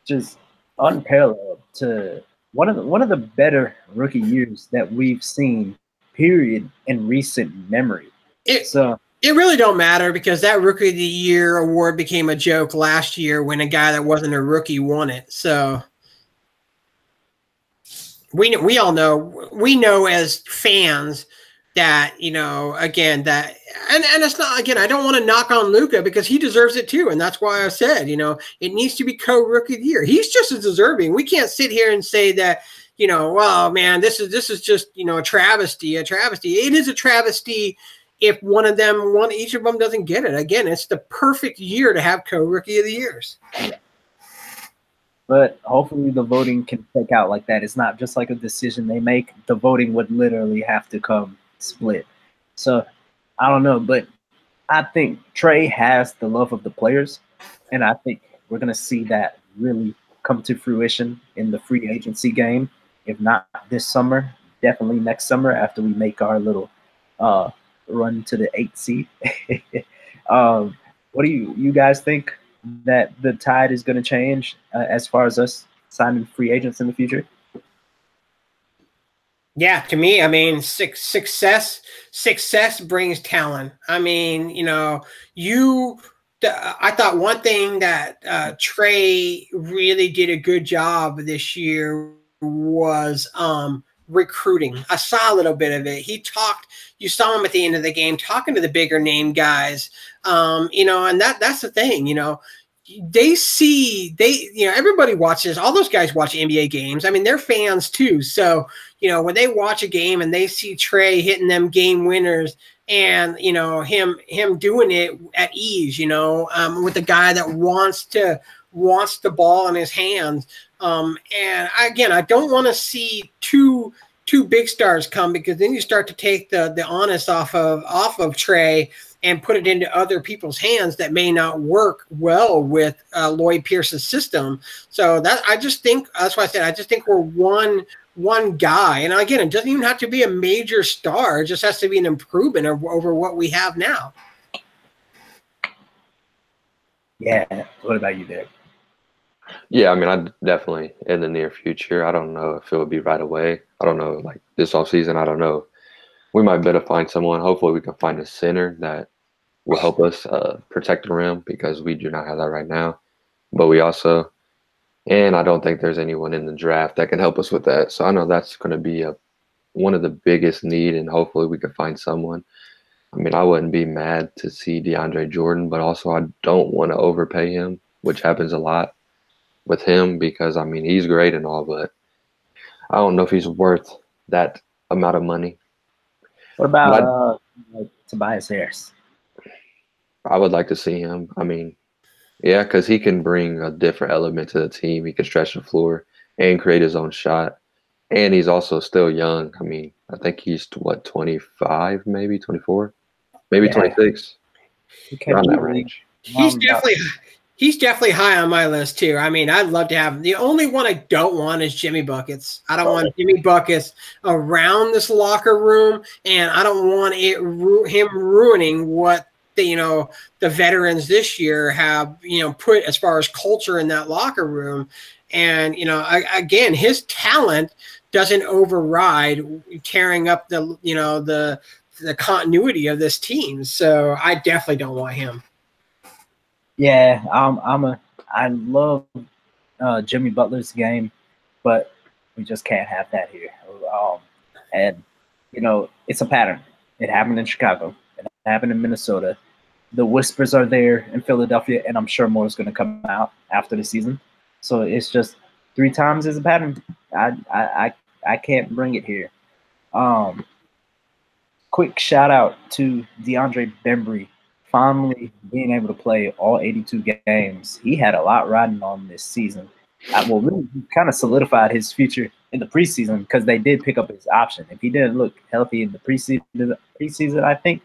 Just unparalleled to one of the better rookie years that we've seen, period, in recent memory. It really don't matter because that Rookie of the Year award became a joke last year when a guy that wasn't a rookie won it. So we all know as fans that, again, that and it's not, again, I don't want to knock on Luka because he deserves it too. And that's why I said, it needs to be co-rookie of the year. He's just as deserving. We can't sit here and say that, well, man, this is just, a travesty. It is a travesty if each of them doesn't get it. Again, it's the perfect year to have co-rookie of the years. But hopefully the voting can take out like that. It's not just like a decision they make. The voting would literally have to come split. So I don't know, but I think Trae has the love of the players, and I think we're going to see that really come to fruition in the free agency game. If not this summer, definitely next summer after we make our little run to the 8th seed. What do you guys think that the tide is going to change as far as us signing free agents in the future? Yeah, to me, I mean, success brings talent. I mean, I thought one thing that Trae really did a good job this year was recruiting. I saw a little bit of it. You saw him at the end of the game talking to the bigger name guys. And that's the thing, everybody watches, all those guys watch NBA games. I mean, they're fans too. So, when they watch a game and they see Trae hitting them game winners and, him doing it at ease, with a guy that wants the ball in his hands. And again, I don't want to see two big stars come, because then you start to take the onus off of Trae and put it into other people's hands that may not work well with Lloyd Pierce's system. So that's why I said, I just think we're one guy. And again, it doesn't even have to be a major star. It just has to be an improvement over what we have now. Yeah. What about you, Derek? Yeah, I mean, I definitely in the near future. I don't know if it would be right away. I don't know, like this offseason, I don't know. We might better find someone. Hopefully we can find a center that will help us protect the rim, because we do not have that right now. But and I don't think there's anyone in the draft that can help us with that. So I know that's going to be one of the biggest need, and hopefully we can find someone. I mean, I wouldn't be mad to see DeAndre Jordan, but also I don't want to overpay him, which happens a lot with him, because, I mean, he's great and all, but I don't know if he's worth that amount of money. What about Tobias Harris? I would like to see him. I mean, yeah, because he can bring a different element to the team. He can stretch the floor and create his own shot. And he's also still young. I mean, I think he's, 25, maybe 24, maybe 26. Around that range. He's definitely He's definitely high on my list too. I mean, I'd love to have him. The only one I don't want is Jimmy Buckets. I don't want Jimmy Buckets around this locker room, and I don't want him ruining what the veterans this year have put as far as culture in that locker room. And again, his talent doesn't override tearing up the continuity of this team. So I definitely don't want him. Yeah, I love Jimmy Butler's game, but we just can't have that here. And it's a pattern. It happened in Chicago. It happened in Minnesota. The whispers are there in Philadelphia, and I'm sure more is going to come out after the season. So it's just 3 times is a pattern. I can't bring it here. Quick shout out to DeAndre Bembry finally being able to play all 82 games. He had a lot riding on this season. Really kind of solidified his future in the preseason because they did pick up his option. If he didn't look healthy in the preseason, I think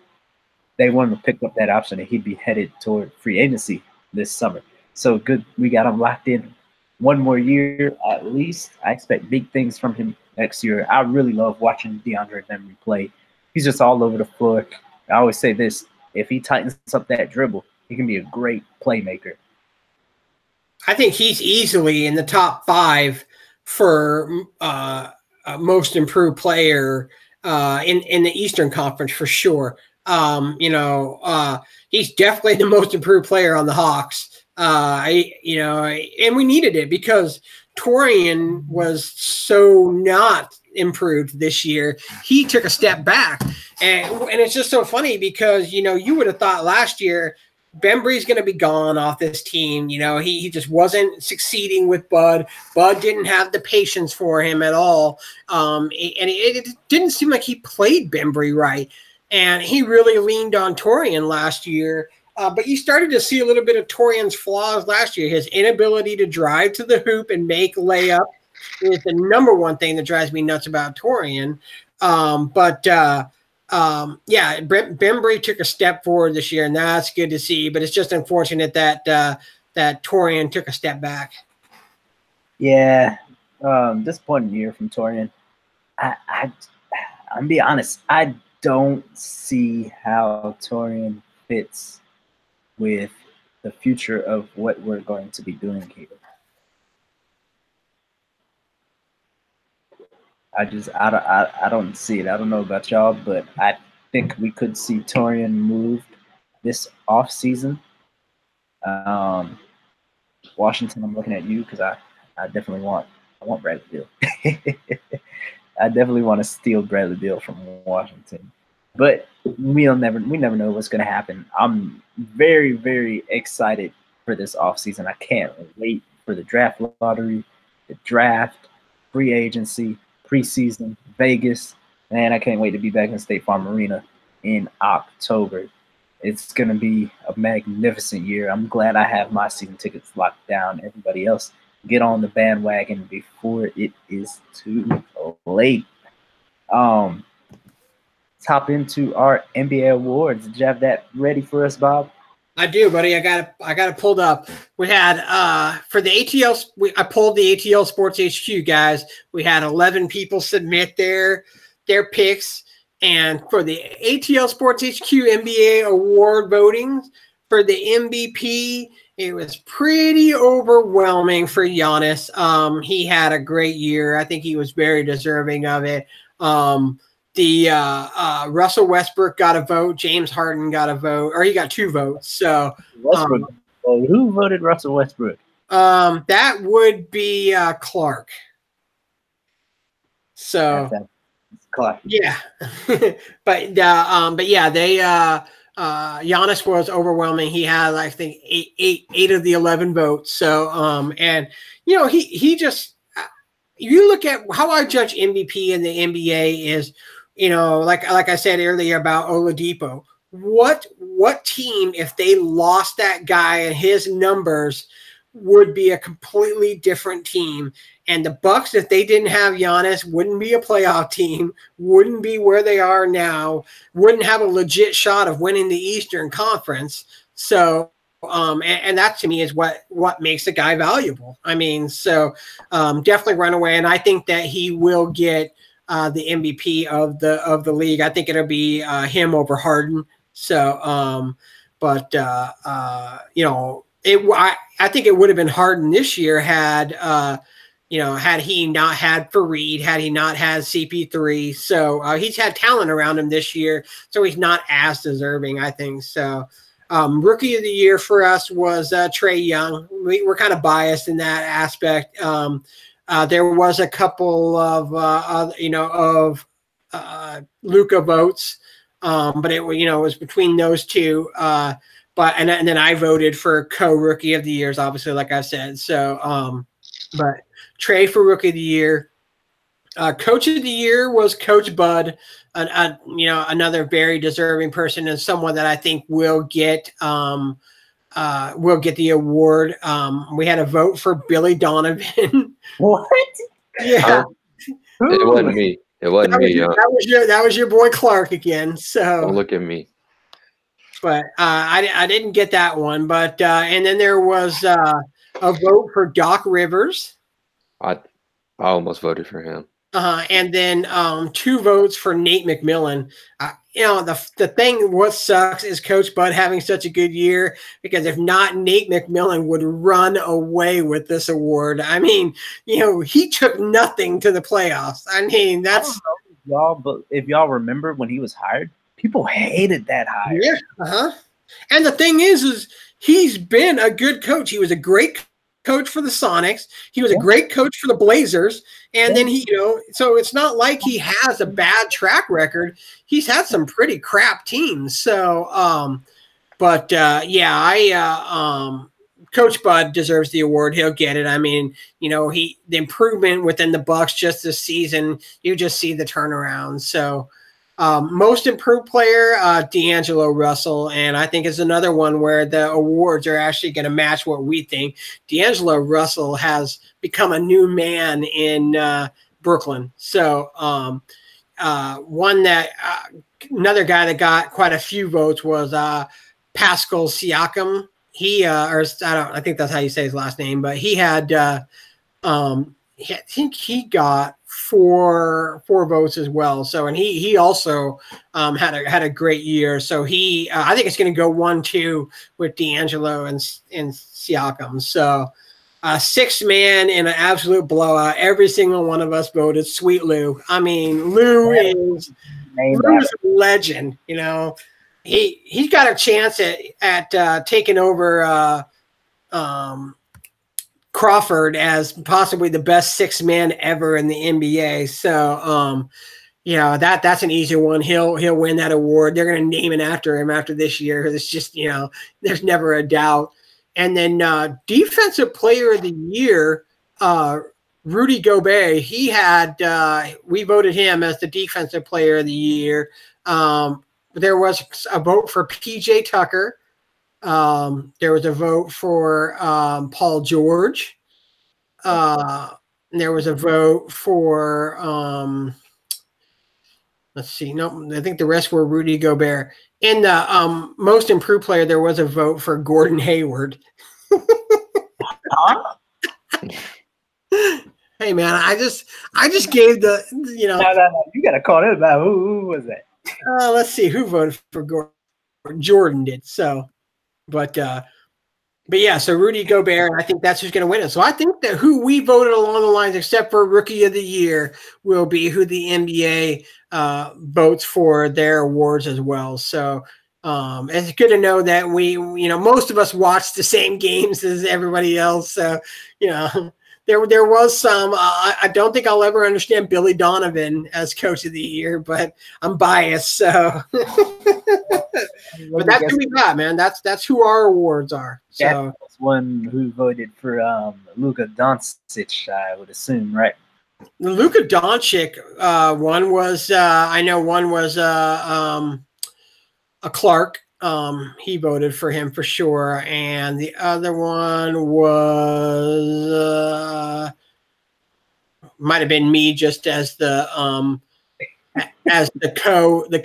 they wanted to pick up that option and he'd be headed toward free agency this summer. So good, we got him locked in 1 more year at least. I expect big things from him next year. I really love watching DeAndre Bembry play. He's just all over the floor. I always say this, if he tightens up that dribble, he can be a great playmaker. I think he's easily in the top 5 for most improved player in the Eastern Conference for sure. He's definitely the most improved player on the Hawks. And we needed it because Torian was so not improved this year. He took a step back, and it's just so funny because you would have thought last year Bembry's going to be gone off this team. He just wasn't succeeding with Bud. Bud didn't have the patience for him at all, and it didn't seem like he played Bembry right. And he really leaned on Torian last year. But you started to see a little bit of Torian's flaws last year. His inability to drive to the hoop and make layup is the number one thing that drives me nuts about Torian. Bembry took a step forward this year, and that's good to see. But it's just unfortunate that Torian took a step back. Yeah, disappointing year from Torian. I'm be honest, I don't see how Torian fits with the future of what we're going to be doing here. I don't see it. I don't know about y'all, but I think we could see Torian moved this off season. Washington, I'm looking at you because I definitely want Bradley Beal. I definitely want to steal Bradley Beal from Washington. But we never know what's going to happen. I'm very, very excited for this offseason. I can't wait for the draft lottery, the draft, free agency, preseason, Vegas. Man, I can't wait to be back in State Farm Arena in October. It's going to be a magnificent year. I'm glad I have my season tickets locked down. Everybody else, get on the bandwagon before it is too late. Let's hop into our NBA awards. Did you have that ready for us, Bob? I do, buddy. I got it pulled up. We had for the ATL. I pulled the ATL Sports HQ guys. We had 11 people submit their picks, and for the ATL Sports HQ NBA award voting for the MVP, it was pretty overwhelming for Giannis. He had a great year. I think he was very deserving of it. Russell Westbrook got a vote. James Harden got a vote, or he got 2 votes. So who voted Russell Westbrook? That would be Clark. So Clark. Yeah, but yeah, they Giannis was overwhelming. He had, I think, eight of the 11 votes. So and he just. You look at how I judge MVP in the NBA is, like I said earlier about Oladipo. What team, if they lost that guy and his numbers, would be a completely different team? And the Bucks, if they didn't have Giannis, wouldn't be a playoff team, wouldn't be where they are now, wouldn't have a legit shot of winning the Eastern Conference. So and that to me is what makes a guy valuable. I mean, so definitely run away, and I think that he will get the MVP of the league. I think it'll be him over Harden. So, but you know, I think it would have been Harden this year had you know, had he not had Fareed, had he not had CP3. So he's had talent around him this year, so he's not as deserving, I think. So rookie of the year for us was Trae Young. We're kind of biased in that aspect. There was a couple of you know, of Luka votes, but it was between those two. But and then I voted for co-rookie of the years, obviously, like I said. So but Trae for rookie of the year. Coach of the year was Coach Bud, you know, another very deserving person and someone that I think will get the award. We had a vote for Billy Donovan. What? Yeah, it wasn't me. It wasn't me. That was your boy Clark again. So don't look at me. But I didn't get that one. But and then there was a vote for Doc Rivers. I almost voted for him. And then 2 votes for Nate McMillan. You know, the thing what sucks is Coach Bud having such a good year, because if not, Nate McMillan would run away with this award. I mean, you know, he took nothing to the playoffs. I mean, that's y'all, but if y'all remember when he was hired, people hated that hire. Yeah. And the thing is he's been a good coach. He was a great coach for the Sonics. He was a great coach for the Blazers. And then he, you know, so it's not like he has a bad track record. He's had some pretty crap teams. So, but yeah, Coach Bud deserves the award. He'll get it. I mean, you know, the improvement within the Bucks just this season, you just see the turnaround. So, most improved player, D'Angelo Russell, and I think is another one where the awards are actually going to match what we think. D'Angelo Russell has become a new man in Brooklyn. So one that another guy that got quite a few votes was Pascal Siakam. I think that's how you say his last name, but he had I think he got four votes as well. So, and he also had a great year. So I think it's going to go 1-2 with D'Angelo and Siakam. So 6-man in an absolute blowout. Every single one of us voted Sweet Lou. I mean, Lou's a legend. You know, he's got a chance at taking over Crawford as possibly the best 6-man ever in the NBA. So, you know, that's an easy one. He'll win that award. They're going to name it after him after this year. It's just, you know, there's never a doubt. And then defensive player of the year, Rudy Gobert, he had, we voted him as the defensive player of the year. There was a vote for PJ Tucker. There was a vote for Paul George. There was a vote for let's see. No, I think the rest were Rudy Gobert. In the most improved player, there was a vote for Gordon Hayward. Hey man, I just gave the No. You gotta call it about who was that? Let's see who voted for Gordon. Jordan did. So. But yeah, so Rudy Gobert, I think that's who's going to win it. So I think that who we voted along the lines, except for Rookie of the Year, will be who the NBA votes for their awards as well. So it's good to know that most of us watch the same games as everybody else. So, you know, there was some. I don't think I'll ever understand Billy Donovan as Coach of the Year, but I'm biased. So. But that's who we got, man. That's who our awards are. So that's one who voted for Luka Doncic, I would assume, right? The Luka Doncic one was I know one was a Clark. He voted for him for sure, and the other one was might have been me, just as the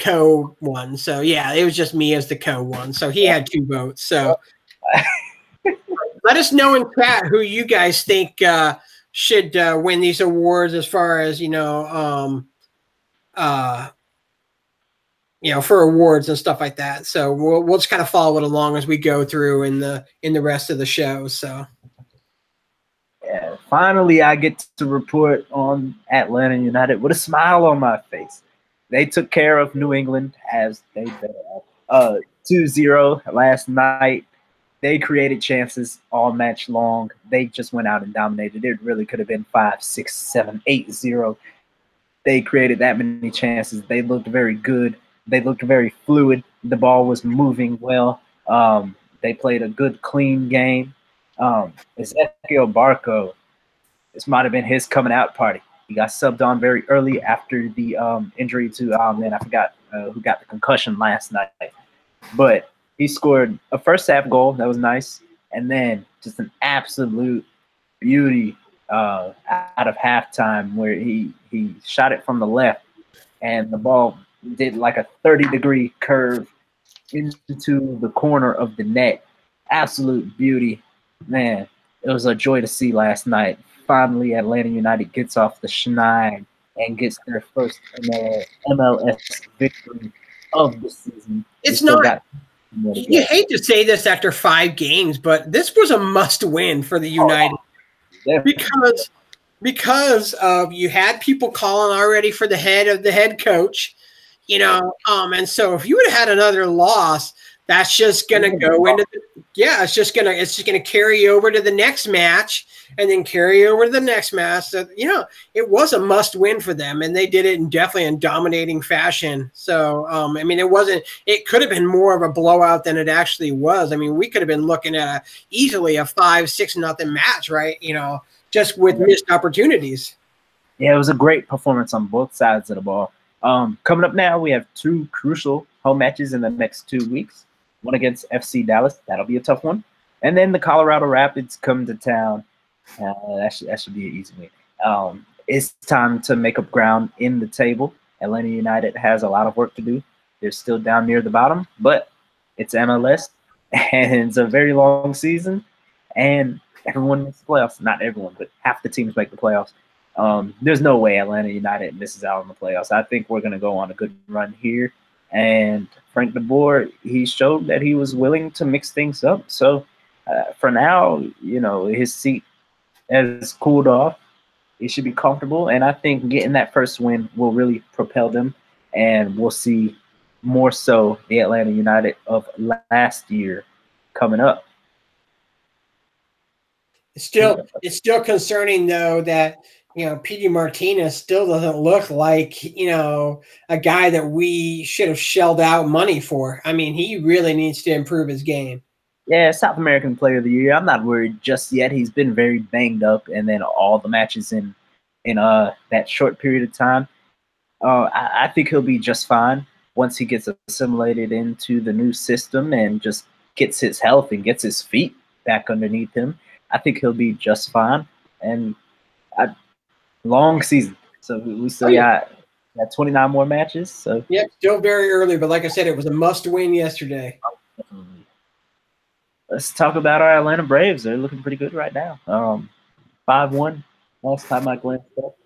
co one. So yeah, it was just me as the co one. So he had 2 votes. So Let us know in chat who you guys think should win these awards, as far as for awards and stuff like that. So we'll just kind of follow it along as we go through in the rest of the show. So yeah, finally I get to report on Atlanta United with a smile on my face. They took care of New England as they better. 2-0 last night. They created chances all match long. They just went out and dominated. It really could have been 5-6-7-8-0. They created that many chances. They looked very good. They looked very fluid. The ball was moving well. They played a good, clean game. Ezekiel Barco, this might have been his coming out party. He got subbed on very early after the injury to, I forgot who got the concussion last night. But he scored a first half goal. That was nice. And then just an absolute beauty out of halftime where he shot it from the left and the ball did like a 30-degree curve into the corner of the net. Absolute beauty. Man, it was a joy to see last night. Finally, Atlanta United gets off the schneid and gets their first MLS victory of the season. It's not. You hate to say this after 5 games, but this was a must-win for the United because you had people calling already for the head coach, and so if you would have had another loss, that's just gonna go into it's just gonna carry over to the next match and then carry over to the next match. So, it was a must win for them, and they did it definitely in dominating fashion. So it could have been more of a blowout than it actually was. I mean, we could have been looking at easily a 5-6-0 match, right? Just with missed opportunities. Yeah, it was a great performance on both sides of the ball. Coming up now, we have 2 crucial home matches in the next 2 weeks. One against FC Dallas. That'll be a tough one. And then the Colorado Rapids come to town. That should be an easy win. It's time to make up ground in the table. Atlanta United has a lot of work to do. They're still down near the bottom, but it's MLS, and it's a very long season, and everyone makes the playoffs. Not everyone, but half the teams make the playoffs. There's no way Atlanta United misses out on the playoffs. I think we're going to go on a good run here. And Frank de Boer, he showed that he was willing to mix things up. So for now, his seat has cooled off. He should be comfortable. And I think getting that first win will really propel them. And we'll see more so the Atlanta United of last year coming up. It's still concerning, though, that P.D. Martinez still doesn't look like, a guy that we should have shelled out money for. I mean, he really needs to improve his game. Yeah, South American Player of the Year. I'm not worried just yet. He's been very banged up, and then all the matches in that short period of time. I think he'll be just fine once he gets assimilated into the new system and just gets his health and gets his feet back underneath him. I think he'll be just fine. And long season, so we still got 29 more matches. So still very early, but like I said, it was a must-win yesterday. Let's talk about our Atlanta Braves. They're looking pretty good right now. 5-1 last time I glanced up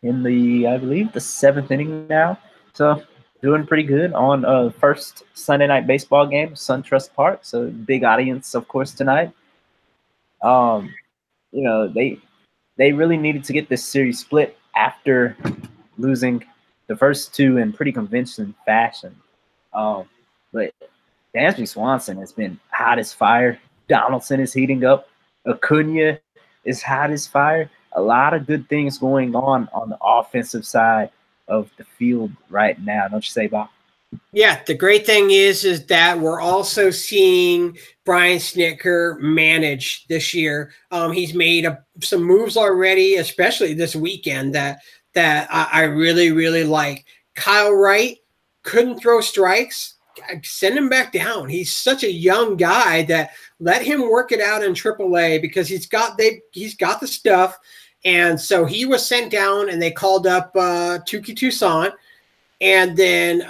in I believe the 7th inning now. So doing pretty good on first Sunday night baseball game, SunTrust Park. So big audience, of course, tonight. They really needed to get this series split after losing the first 2 in pretty convincing fashion. But Dansby Swanson has been hot as fire. Donaldson is heating up. Acuna is hot as fire. A lot of good things going on the offensive side of the field right now. Don't you say, Bob? Yeah, the great thing is that we're also seeing Brian Snitker manage this year. He's made some moves already, especially this weekend that I really, really like. Kyle Wright couldn't throw strikes. Send him back down. He's such a young guy that let him work it out in AAA because he's got the stuff. And so he was sent down, and they called up Tuki Toussaint. And then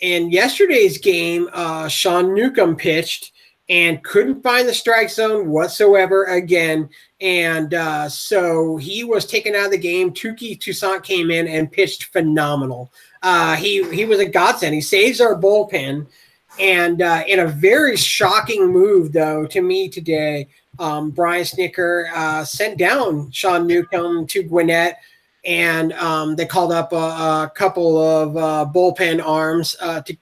in yesterday's game, Sean Newcomb pitched, and couldn't find the strike zone whatsoever again. And so he was taken out of the game. Touki Toussaint came in and pitched phenomenal. He was a godsend. He saves our bullpen. And in a very shocking move, though, to me today, Brian Snicker sent down Sean Newcomb to Gwinnett, and they called up a couple of bullpen arms to,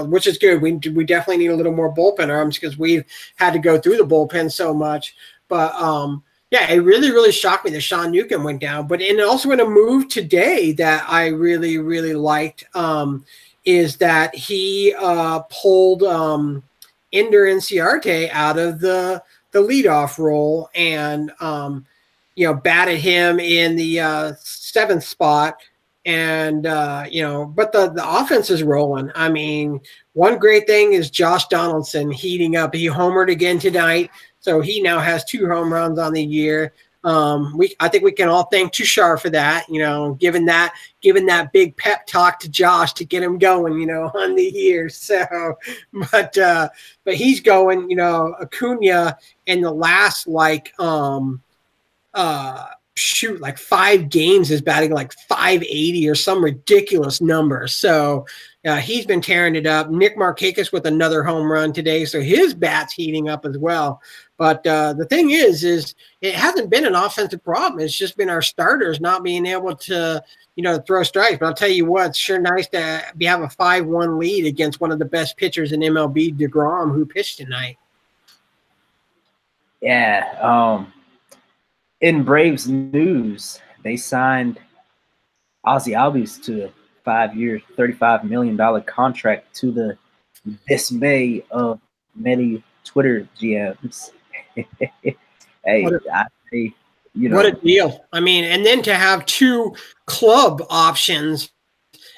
which is good. We definitely need a little more bullpen arms because we've had to go through the bullpen so much. But yeah, it really, really shocked me that Sean Newcomb went down. But also in a move today that I really, really liked is that he pulled Ender Inciarte out of the leadoff role and batted him in the seventh spot. And but the offense is rolling. I mean, one great thing is Josh Donaldson heating up. He homered again tonight, so he now has 2 home runs on the year. I think we can all thank Tushar for that, giving that big pep talk to Josh to get him going, on the year. So, but he's going, Acuna in the last like 5 games is batting like 580 or some ridiculous number. So he's been tearing it up. Nick Markakis with another home run today, so his bat's heating up as well. But the thing is it hasn't been an offensive problem. It's just been our starters not being able to, throw strikes. But I'll tell you what, it's sure nice to have a 5-1 lead against one of the best pitchers in MLB, DeGrom, who pitched tonight. Yeah. In Braves news, they signed Ozzie Albies to a 5-year, $35 million contract to the dismay of many Twitter GMs. What a deal. I mean, and then to have 2 club options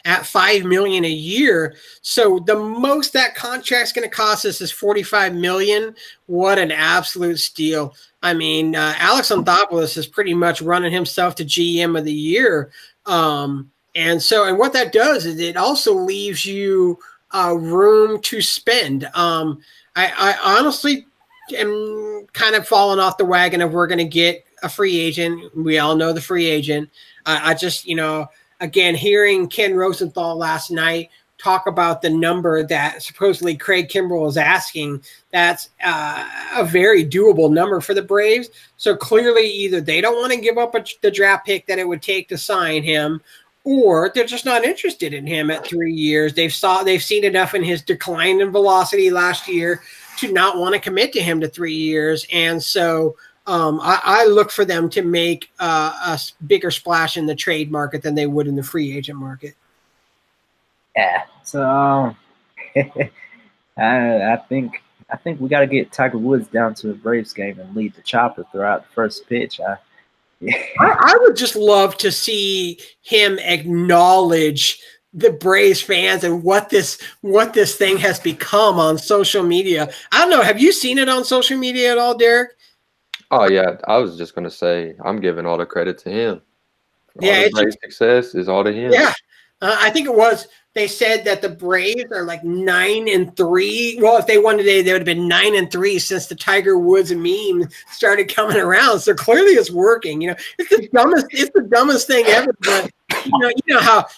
at $5 million a year. So the most that contract's going to cost us is $45 million. What an absolute steal. I mean, Alex Anthopoulos is pretty much running himself to GM of the year. And what that does is it also leaves you room to spend. I honestly am kind of falling off the wagon of we're going to get a free agent. We all know the free agent. I just, again, hearing Ken Rosenthal last night talk about the number that supposedly Craig Kimbrell is asking, that's a very doable number for the Braves. So clearly either they don't want to give up the draft pick that it would take to sign him, or they're just not interested in him at 3 years. They've seen enough in his decline in velocity last year to not want to commit to him to 3 years. And so I look for them to make a bigger splash in the trade market than they would in the free agent market. Yeah, so I think we got to get Tiger Woods down to a Braves game and lead the chopper throughout the first pitch. I would just love to see him acknowledge the Braves fans and what this thing has become on social media. I don't know. Have you seen it on social media at all, Derek? Oh yeah, I was just gonna say I'm giving all the credit to him. All yeah, the Braves success is all to him. Yeah, I think it was. They said that the Braves are like 9-3. Well, if they won today, they would have been 9-3 since the Tiger Woods meme started coming around. So clearly, it's working. It's the dumbest thing ever. But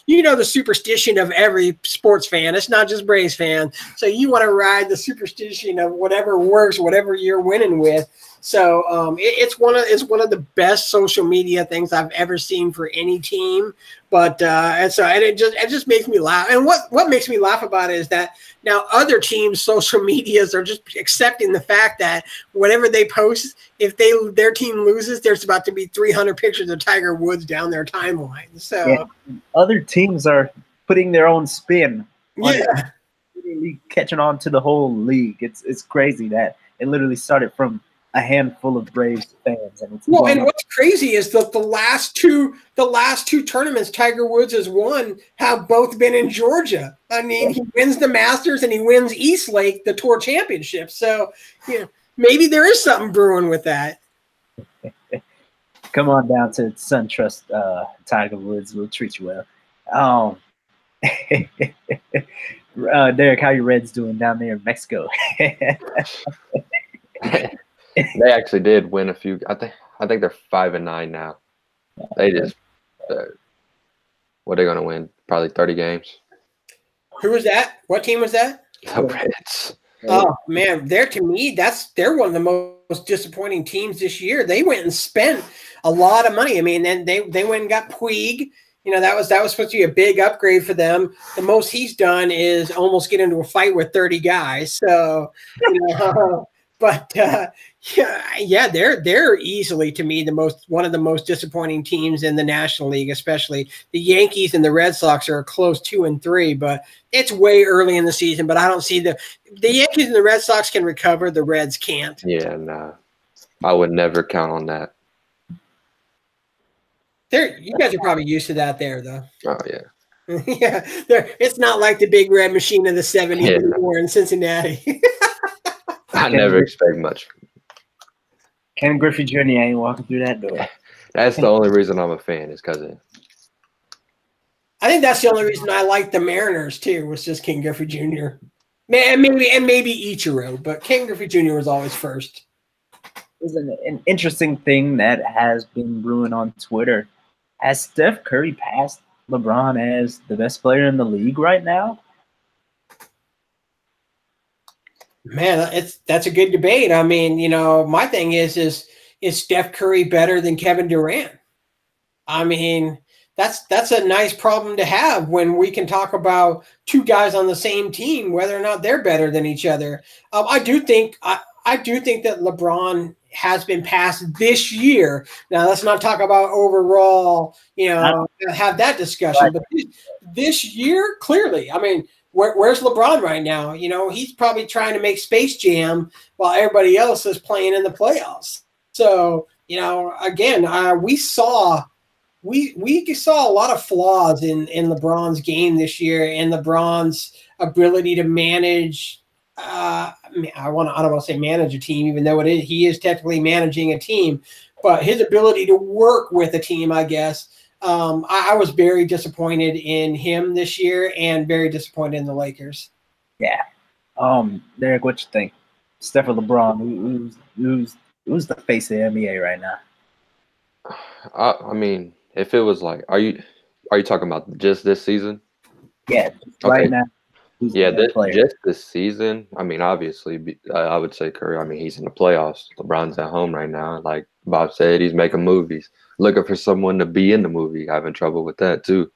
you know the superstition of every sports fan. It's not just Braves fan. So you want to ride the superstition of whatever works, whatever you're winning with. So it's one of the best social media things I've ever seen for any team. But it just makes me laugh. And what makes me laugh about it is that now other teams' social medias are just accepting the fact that whatever they post, if their team loses, there's about to be 300 pictures of Tiger Woods down their timeline. So yeah, other teams are putting their own spin on yeah. it, literally catching on to the whole league. It's crazy that it literally started from a handful of Braves fans, and it's and what's crazy is that the last two tournaments Tiger Woods has won have both been in Georgia. I mean, he wins the Masters and he wins East Lake, the Tour Championship. So, maybe there is something brewing with that. Come on down to SunTrust, Tiger Woods. We'll treat you well. Derek, how your Reds doing down there in Mexico? They actually did win a few. I think they're 5-9 now. They just what are they going to win? Probably 30 games. Who was that? What team was that? The Reds. Oh man, to me, they're one of the most disappointing teams this year. They went and spent a lot of money. I mean, then they went and got Puig. You know, that was supposed to be a big upgrade for them. The most he's done is almost get into a fight with 30 guys. So, you know, but yeah, they're easily to me one of the most disappointing teams in the National League, especially the Yankees and the Red Sox are a close 2-3, but it's way early in the season. But I don't see the Yankees and the Red Sox can recover, the Reds can't. Yeah, nah. I would never count on that. You guys are probably used to that there, though. Oh yeah. Yeah, it's not like the big red machine of the 70s anymore in Cincinnati. I never expect much. Ken Griffey Jr. ain't walking through that door. That's the only reason I'm a fan is because of. I think that's the only reason I like the Mariners too. Was just Ken Griffey Jr. And maybe Ichiro, but Ken Griffey Jr. was always first. There's an interesting thing that has been brewing on Twitter. Has Steph Curry passed LeBron as the best player in the league right now? Man, that's a good debate. I mean, you know, my thing is Steph Curry better than Kevin Durant? I mean, that's a nice problem to have when we can talk about two guys on the same team, whether or not they're better than each other. I do think that LeBron has been passed this year. Now, let's not talk about overall, you know, have that discussion. But this year, clearly, I mean, where's LeBron right now? You know, he's probably trying to make Space Jam while everybody else is playing in the playoffs. So, you know, again, we saw a lot of flaws in LeBron's game this year and LeBron's ability to manage. I don't want to say manage a team, even though he is technically managing a team, but his ability to work with a team, I guess. I was very disappointed in him this year and very disappointed in the Lakers. Yeah. Derek, what you think? Steph or LeBron? Who's the face of the NBA right now? I mean, if it was like, are you talking about just this season? Yeah, right now. Yeah, just this season. I mean, obviously, I would say Curry. I mean, he's in the playoffs. LeBron's at home right now. Like Bob said, he's making movies, looking for someone to be in the movie. Having trouble with that too.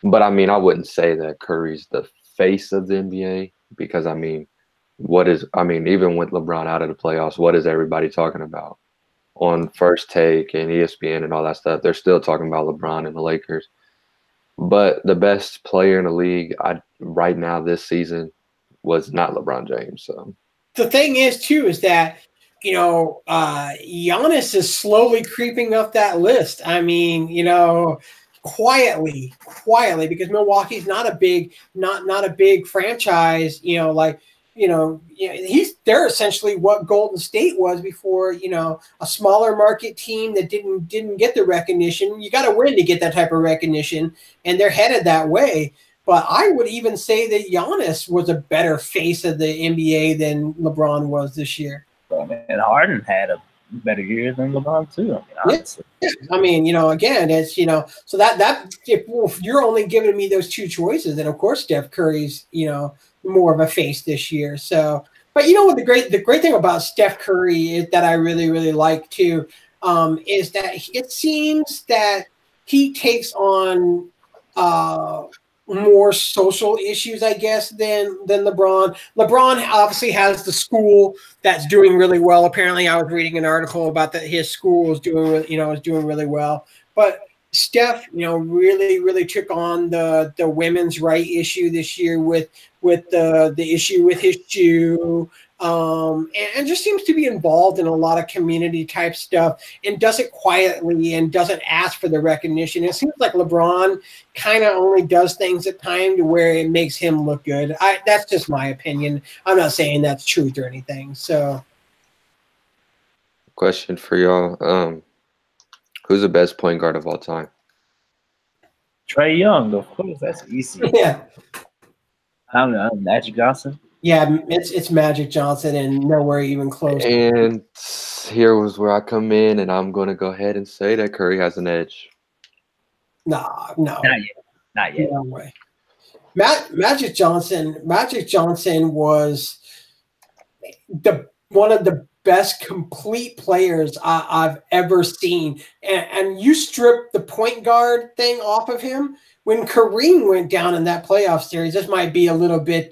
But I mean, I wouldn't say that Curry's the face of the NBA because I mean, even with LeBron out of the playoffs, what is everybody talking about on First Take and ESPN and all that stuff? They're still talking about LeBron and the Lakers. But the best player in the league right now this season was not LeBron James. So the thing is, too, is that, you know, Giannis is slowly creeping up that list. I mean, you know, quietly, because Milwaukee's not a big franchise, you know, like, you know, they're essentially what Golden State was before, you know, a smaller market team that didn't get the recognition. You got to win to get that type of recognition, and they're headed that way. But I would even say that Giannis was a better face of the NBA than LeBron was this year. And Harden had a better year than LeBron too. I mean, honestly. Yeah. I mean, you know, again, it's, you know, so that if you're only giving me those two choices, then of course Steph Curry's, you know, more of a face this year. So, but you know what the great thing about Steph Curry is that I really, really like too, is that it seems that he takes on more social issues, I guess, than LeBron. LeBron obviously has the school that's doing really well. Apparently, I was reading an article about that his school is doing really well. But Steph, you know, really, really took on the women's right issue this year with the issue with his shoe, and just seems to be involved in a lot of community type stuff and does it quietly and doesn't ask for the recognition. It seems like LeBron kind of only does things at times to where it makes him look good. That's just my opinion. I'm not saying that's truth or anything. So, question for y'all. Who's the best point guard of all time? Trae Young, of course. That's easy. Yeah. I don't know, Magic Johnson. Yeah, it's Magic Johnson, and nowhere even close. And here was where I come in, and I'm going to go ahead and say that Curry has an edge. No, Not yet. Not yet. no way. Magic Johnson was one of the best complete players I've ever seen. And you strip the point guard thing off of him. When Kareem went down in that playoff series, this might be a little bit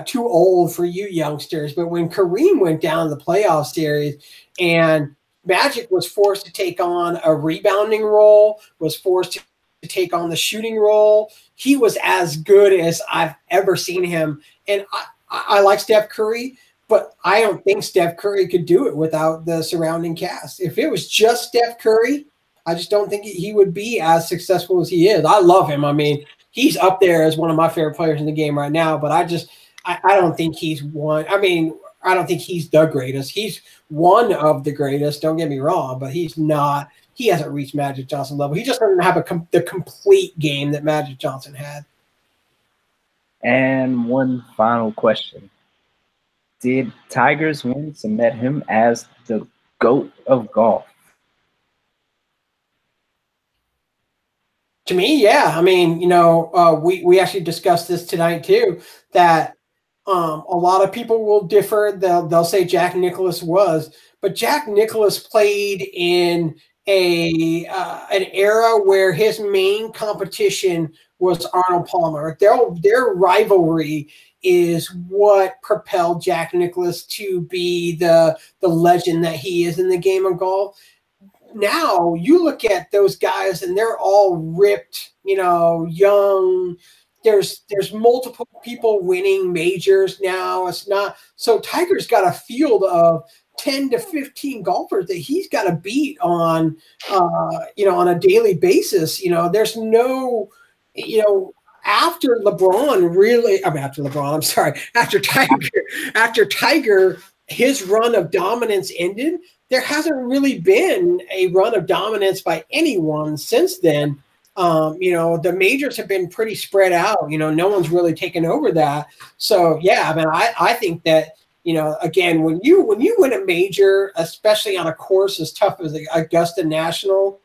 too old for you youngsters, but when Kareem went down in the playoff series and Magic was forced to take on a rebounding role, was forced to take on the shooting role, he was as good as I've ever seen him. And I like Steph Curry, but I don't think Steph Curry could do it without the surrounding cast. If it was just Steph Curry, I just don't think he would be as successful as he is. I love him. I mean, he's up there as one of my favorite players in the game right now, but I don't think he's one. I mean, I don't think he's the greatest. He's one of the greatest, don't get me wrong, but he's not. He hasn't reached Magic Johnson level. He just doesn't have the complete game that Magic Johnson had. And one final question. Did Tiger's win cement him as the GOAT of golf? To me, yeah. I mean, we actually discussed this tonight too, that a lot of people will differ. They'll say Jack Nicklaus was, but Jack Nicklaus played in an era where his main competition was Arnold Palmer. Their rivalry is what propelled Jack Nicklaus to be the legend that he is in the game of golf. Now you look at those guys and they're all ripped, young. There's multiple people winning majors now. It's not so Tiger's got a field of 10 to 15 golfers that he's got to beat on on a daily basis. There's no, after Tiger, his run of dominance ended. There hasn't really been a run of dominance by anyone since then. The majors have been pretty spread out. No one's really taken over that. So yeah, I mean, I think that, again, when you win a major, especially on a course as tough as the Augusta National,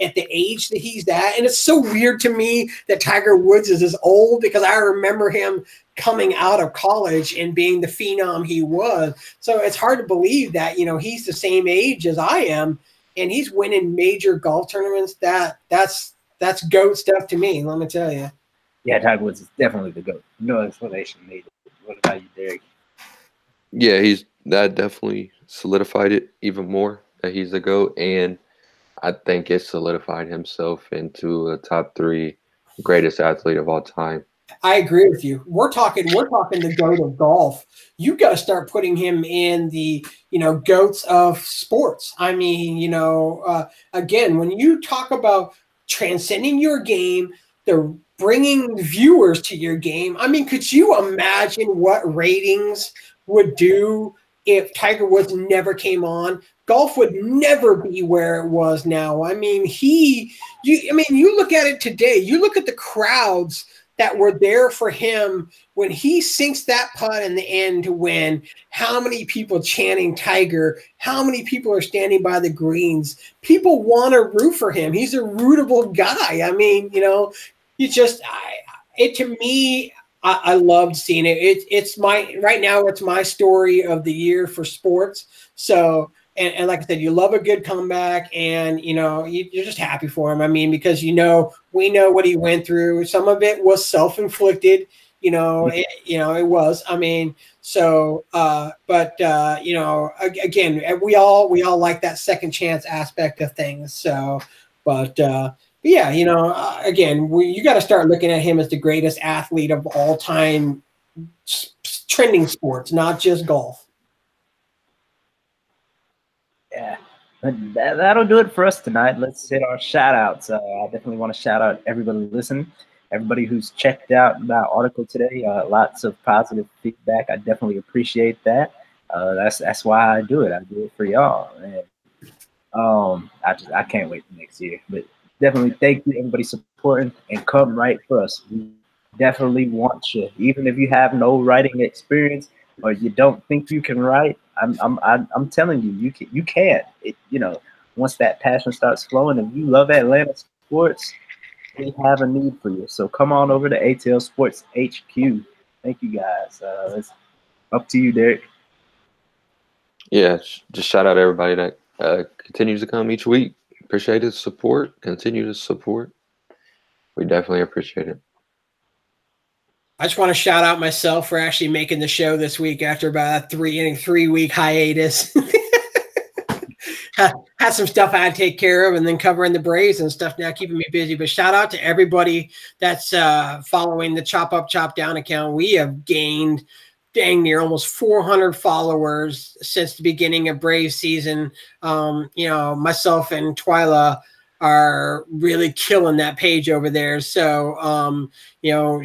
at the age that he's at, and it's so weird to me that Tiger Woods is as old, because I remember him coming out of college and being the phenom he was. So it's hard to believe that, he's the same age as I am and he's winning major golf tournaments. That's GOAT stuff to me, let me tell you. Yeah, Tiger Woods is definitely the GOAT. No explanation needed. What about you, Derek? Yeah, that definitely solidified it even more that he's the GOAT, and I think it solidified himself into a top 3 greatest athlete of all time. I agree with you. We're talking the GOAT of golf. You got to start putting him in the, GOATs of sports. I mean, again, when you talk about transcending your game, the bringing viewers to your game. I mean, could you imagine what ratings would do if Tiger Woods never came on? Golf would never be where it was now. I mean, you look at it today, you look at the crowds that were there for him when he sinks that putt in the end to win. How many people chanting Tiger? How many people are standing by the greens? People want to root for him. He's a rootable guy. I mean, to me, I loved seeing it. Right now it's my story of the year for sports. So, and like I said, you love a good comeback, and you're just happy for him. I mean, because we know what he went through. Some of it was self-inflicted. It was. I mean, so, again, we all like that second chance aspect of things. So, but yeah, again, you got to start looking at him as the greatest athlete of all time, trending sports, not just golf. Yeah, that'll do it for us tonight. Let's hit our shout outs. I definitely want to shout out everybody listening, everybody who's checked out that article today. Lots of positive feedback. I definitely appreciate that. That's why I do it. I do it for y'all. And I can't wait for next year. But definitely thank you everybody supporting, and come right for us. definitely want you. Even if you have no writing experience or you don't think you can write, I'm telling you, you can. Once that passion starts flowing, if you love Atlanta sports, we have a need for you. So come on over to ATL Sports HQ. Thank you guys. It's up to you, Derek. Yeah, just shout out everybody that continues to come each week. Appreciate the support. Continue to support. We definitely appreciate it. I just want to shout out myself for actually making the show this week after about a 3-week hiatus. Had some stuff I had to take care of, and then covering the Braves and stuff now keeping me busy. But shout out to everybody that's following the Chop Up, Chop Down account. We have gained dang near almost 400 followers since the beginning of Braves season. Myself and Twyla are really killing that page over there. So,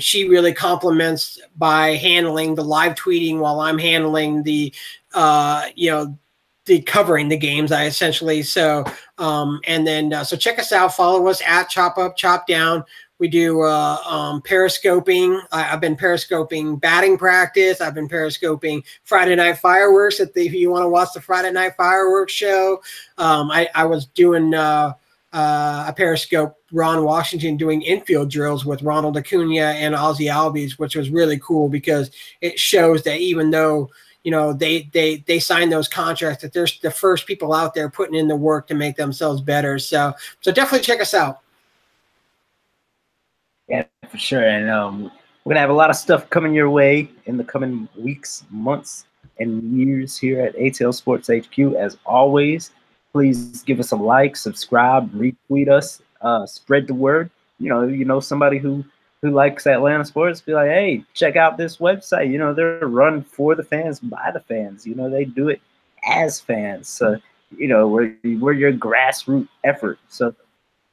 she really compliments by handling the live tweeting while I'm handling the covering the games, I essentially. So, so check us out, follow us at Chop Up, Chop Down. We do periscoping. I've been periscoping batting practice. I've been periscoping Friday Night Fireworks. If you want to watch the Friday Night Fireworks show, I was doing a periscope Ron Washington doing infield drills with Ronald Acuna and Ozzie Albies, which was really cool because it shows that even though they sign those contracts, that there's the first people out there putting in the work to make themselves better. So definitely check us out. Yeah, for sure. And we're gonna have a lot of stuff coming your way in the coming weeks, months, and years here at ATL Sports HQ. As always, please give us a like, subscribe, retweet us, spread the word. You know somebody who likes Atlanta sports, be like, hey, check out this website. They're run for the fans, by the fans. They do it as fans. So, we're your grassroots effort. So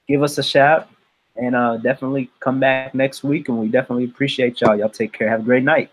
give us a shout and definitely come back next week. And we definitely appreciate y'all. Y'all take care. Have a great night.